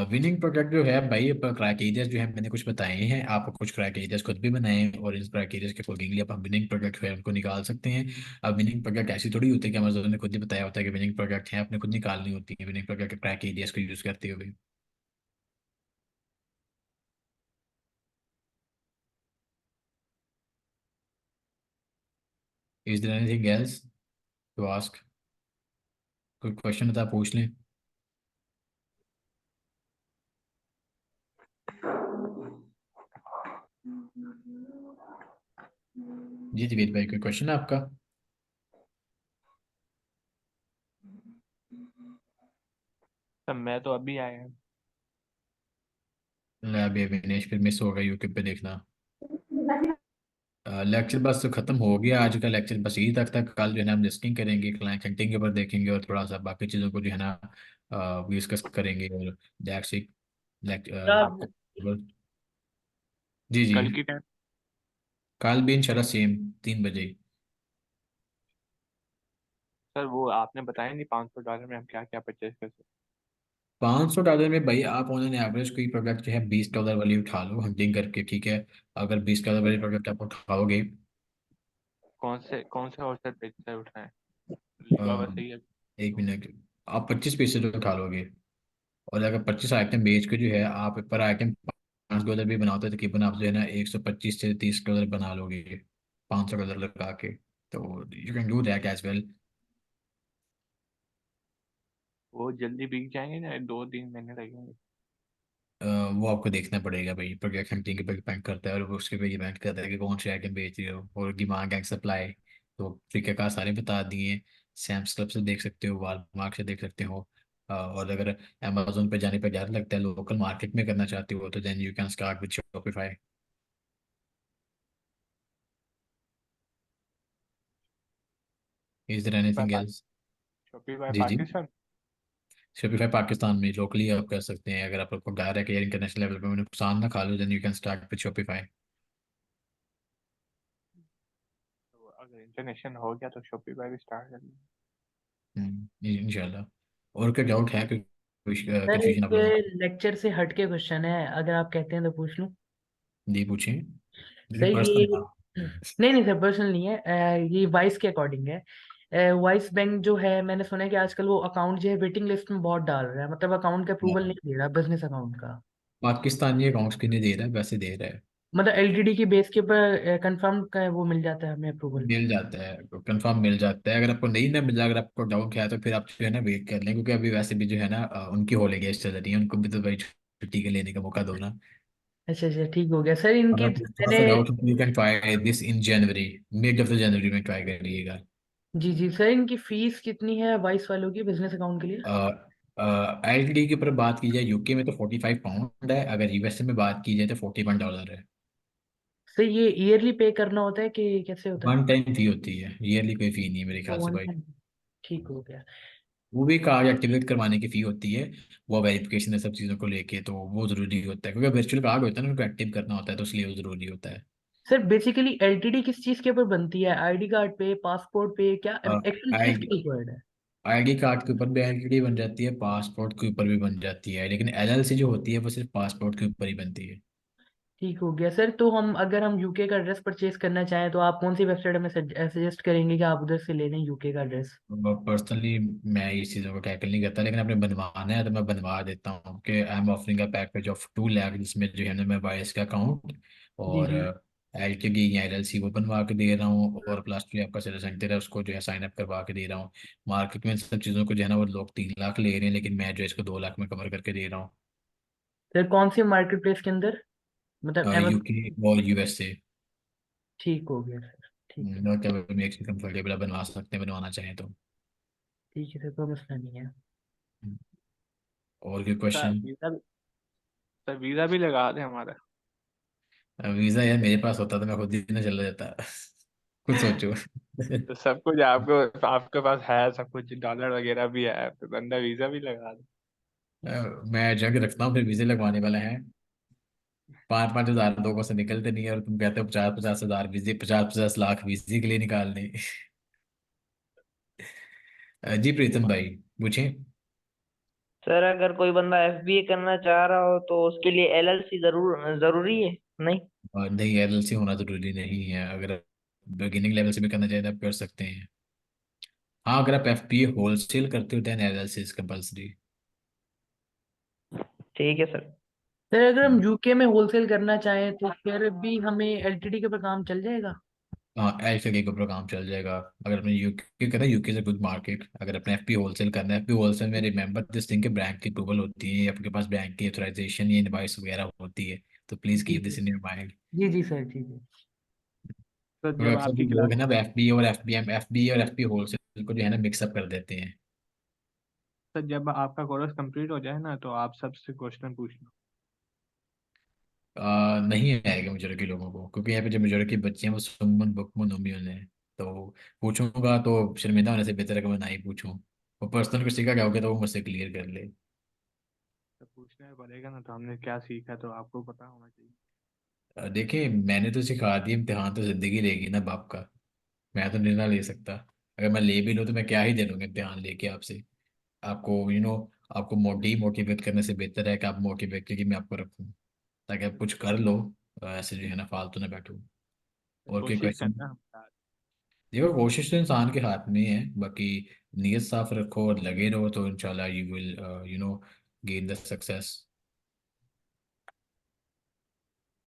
विनिंग प्रोडक्ट जो है भाई, क्राइटेरिया जो है मैंने कुछ बताए हैं, आप कुछ क्राइटेरिया खुद भी बनाए और इन क्राइटेरिया के अकॉर्डिंगली आप विनिंग प्रोडक्ट है उनको निकाल सकते हैं। अब विनिंग प्रोडक्ट ऐसी थोड़ी होती है कि अमेजोन ने खुद ही बताया होता है कि विनिंग प्रोडक्ट है, आपने खुद निकालनी होती है विनिंग प्रोडक्ट के क्राइटेरिया को यूज करते हुए। Is there anything else to ask? कोई क्वेश्चन होता है आप पूछ लें। जी जवेद भाई, कोई क्वेश्चन है आपका? सर मैं तो अभी आया हूँ। अभी विनेश फिर मिस होगा, यूट्यूब पे देखना। लेक्चर बस खत्म हो गया आज का लेक्चर, बस यही तक था। कल जो है ना हम लिस्टिंग करेंगे, क्लाइंट हंटिंग के ऊपर देखेंगे और थोड़ा सा बाकी चीज़ों को जो है ना डिस्कस करेंगे। और दैट्स इट। आप आपको जी जी कल की टाइम कल भी इंशाल्लाह सेम 3 बजे। सर वो आपने बताया नहीं $500 में हम क्या क्या परचेज कर सकते 500 डॉलर में भाई आप ऑन एवरेज कोई प्रोडक्ट जो है $20 वाली उठा लो हंटिंग करके, ठीक है। अगर $20 वाली प्रोडक्ट आप उठाओगे, हैं? कौन से और सर पिक्चर उठाएं लिबावा अ, सही है। 1 मिनट, आप 25 पीसेज उठा लोगे और अगर 25 आइटम बेच के जो है आप पर आइटम $5 भी बनाते हो, तकरीबन आप जो है ना 125 से 30 डॉलर बना लोगे $500 लगा के। तो you can do that as well. वो जल्दी बिक जाएंगे ना 2-3 महीने लगेंगे। वो आपको देखना पड़ेगा भाई, प्रोडक्ट हंटिंग के पे डिपेंड करता है और वो उसके पे डिपेंड करता है कि कौन से आइटम बेच रहे हो और डिमांड एंड सप्लाई। तो तरीक़ाकार सारे बता दिए। सैम्स क्लब से देख सकते हो, वालमार्ट से देख सकते हो। और अगर अमेजोन पे जाने पर डर लगता है, लोकल मार्केट में करना चाहते हो, तो then you can start with Shopify. Is there anything else? Shopify जी जी, पाकिस्तान। शॉपिफाई पाकिस्तान में लोकली आप कर सकते हैं। अगर आपको डर है कि इंटरनेशनल लेवल पे नुकसान ना खा लो, then you can start with Shopify. तो अगर इंटरनेशनल हो गया तो शॉपिफाई भी स्टार्ट कर लेंगे। इंशाल्लाह। और क्या डाउट है, कोई सर कंफ्यूजन आप एक लोगों को? लेक्चर से हटके क्वेश्चन है, अगर आप कहते हैं तो पूछ लूं। जी पूछें, सर लेकिन ये पर्सनल। नहीं नहीं सर, पर्सनल नहीं है। ये वाइस के अकॉर्डिंग है। वाइस बैंक जो है, मैंने सुना है कि आजकल वो अकाउंट जो है वेटिंग लिस्ट में बहुत डाल रहा है, मतलब अकाउंट का अप्रूवल नहीं दे रहा, बिजनेस अकाउंट का। पाकिस्तानी अकाउंट्स के लिए दे रहा है, वैसे दे रहा है। मतलब एलटीडी की बेस के ऊपर कंफर्म का वो मिल जाता है हमें अप्रूवल। मिल जाता है, कंफर्म मिल जाता है। अगर आपको नहीं ना मिला, अगर आपको डाउट है तो फिर आप जो है ना वेट कर लें, क्योंकि अभी वैसे भी जो है ना उनकी हॉलीडेज चल रही है, उनको भी तो भाई छुट्टी के लेने का मौका दो ना। अच्छा अच्छा, ठीक हो गया सर। इनकी अगर आपको थोड़ा मैंने सा डाउट हो तो you can try this in January, mid of the January में ट्राई करिएगा। जी जी सर, इनकी फीस कितनी है वाइस वालों की बिजनेस अकाउंट के लिए? एलटीडी के ऊपर बात की जाए यूके में तो £45 है, अगर यूएसए में बात की जाए तो $41 है। सर ये ईयरली पे करना होता है कि कैसे होता है? वन टाइम फी होती है, ईयरली कोई फी नहीं है मेरे ख्याल से वन भाई। टाइम। ठीक हो गया। वो भी कार्ड एक्टिवेट करवाने की फी होती है, वो वेरिफिकेशन है सब चीज़ों को लेके, तो वो ज़रूरी होता है क्योंकि वर्चुअल कार्ड होता है ना, उनको एक्टिव करना होता है, तो इसलिए वो ज़रूरी होता है। सर बेसिकली एलटीडी किस चीज के ऊपर बनती है, आईडी कार्ड पे, पासपोर्ट पे, क्या एक्चुअली चीज आई क्या रिक्वायर्ड है? आईडी कार्ड के ऊपर भी एलटीडी बन जाती है, पासपोर्ट के ऊपर भी बन जाती है, लेकिन एलएलसी जो होती है वो सिर्फ पासपोर्ट के ऊपर ही बनती है। ठीक हो गया सर। तो हम अगर हम यूके का ड्रेस परचेज करना चाहें तो आप कौन सी वेबसाइट हमें सजेस्ट करेंगे कि आप उधर से ले लें यूके का ड्रेस? पर्सनली मैं इस चीज़ों को टैकल नहीं करता, लेकिन आपने बनवाना है तो मैं बनवा देता हूँ कि I am offering a package of 2 lakh, जिसमें जो है ना मैं बाईस का अकाउंट जी और जी। एल के डी या एल सी वो बनवा के दे रहा हूँ, और प्लस जो आपका सर्विस सेंटर है उसको जो है साइन अप करवा के दे रहा हूँ। मार्केट में इन सब चीज़ों को जो है ना वो लोग 3 लाख ले रहे हैं, लेकिन मैं जो है इसको 2 लाख में कवर करके दे रहा सर कौन सी मार्केट प्लेस के अंदर, मतलब हूँ। अमेजोन? यूके और यूएसए। ठीक हो गया सर। ठीक है। में एक कंफर्टेबल बनवा सकते हैं बनवाना चाहें तो। ठीक है सर, कोई मसला नहीं है। और कोई सर क्वेश्चन? वीजा भी लगा दे हमारा। वीज़ा यार मेरे पास होता तो मैं खुद ही ना चला जाता। कुछ सोचो। तो सब कुछ आपको, आपके पास है सब कुछ, डॉलर वगैरह भी है, तो बंदा वीजा भी लगा दे। मैं जग रखता हूँ, फिर वीज़े लगवाने वाला है। 5-5 हज़ार लोगों से निकलते नहीं है, और तुम कहते हो 50-50 हज़ार वीज़े, 50-50 लाख वीज़े के लिए निकालने। जी प्रीतम भाई, पूछें। सर अगर कोई बंदा एफबीए करना चाह रहा हो तो उसके लिए एलएलसी जरूरी है? नहीं? और नहीं, एलएलसी होना जरूरी नहीं है, अगर बिगिनिंग लेवल से भी करना चाहें तो आप कर सकते हैं। हाँ, अगर आप एफपीए होलसेल करते हो देन एलएलसी इज कंपलसरी। ठीक है सर। सर अगर हम यूके में होलसेल करना चाहें तो फिर भी हमें एलटीडी के ऊपर काम चल जाएगा? हाँ, ऐसे के ऊपर काम चल जाएगा। अगर अपने यूके करना है, यूके से गुड मार्केट, अगर अपने एफपी होलसेल करना है, एफपी होलसेल में रिमेंबर दिस थिंग के बैंक की अप्रूवल होती है, आपके पास बैंक की ऑथराइजेशन या इनवॉइस वगैरह होती है, तो प्लीज़ जी keep this in your mind. जी जी सर, ठीक है। तो क्योंकि जब अक्सर आपकी लोग क्लास, है ना एफबी और एफबीएम, एफबी और एफपी होलसेल को जो है ना मिक्सअप कर देते हैं। तो जब आपका कोर्स कंप्लीट हो जाए ना, तो आप सबसे क्वेश्चन पूछना। नहीं आएगा मेजोरिटी लोगों को, क्योंकि यहाँ पे जो मेजोरिटी बच्चे हैं वो सुमन बुकमन उम्मीद हैं, तो पूछूंगा तो शर्मिंदा होने से बेहतर है कि मैं ना ही पूछूं। वो पर्सनल किसी का क्या हो गया तो वो मुझसे क्लियर कर ले। तो पूछना ही पड़ेगा ना, तो हमने क्या सीखा तो आपको पता होना चाहिए। देखिए, मैंने तो सिखा दी, इम्तिहान तो जिंदगी लेगी ना बाप का। मैं तो निर्णय ले सकता, अगर मैं ले भी लूँ तो मैं क्या ही दे दूंगा इम्तिहान लेके आपसे। आपको आपको मोटिवेट करने से बेहतर है कि आप मोटिवेट करके मैं आपको रखूँ, ताकि आप कुछ कर लो, ऐसे जो है ना फालतू ना बैठो। तो और कोई कोशिश क्वेश्चन? करना। देखो, कोशिश तो इंसान के हाथ में है, बाकी नीयत साफ रखो और लगे रहो तो इंशाल्लाह you will gain the success.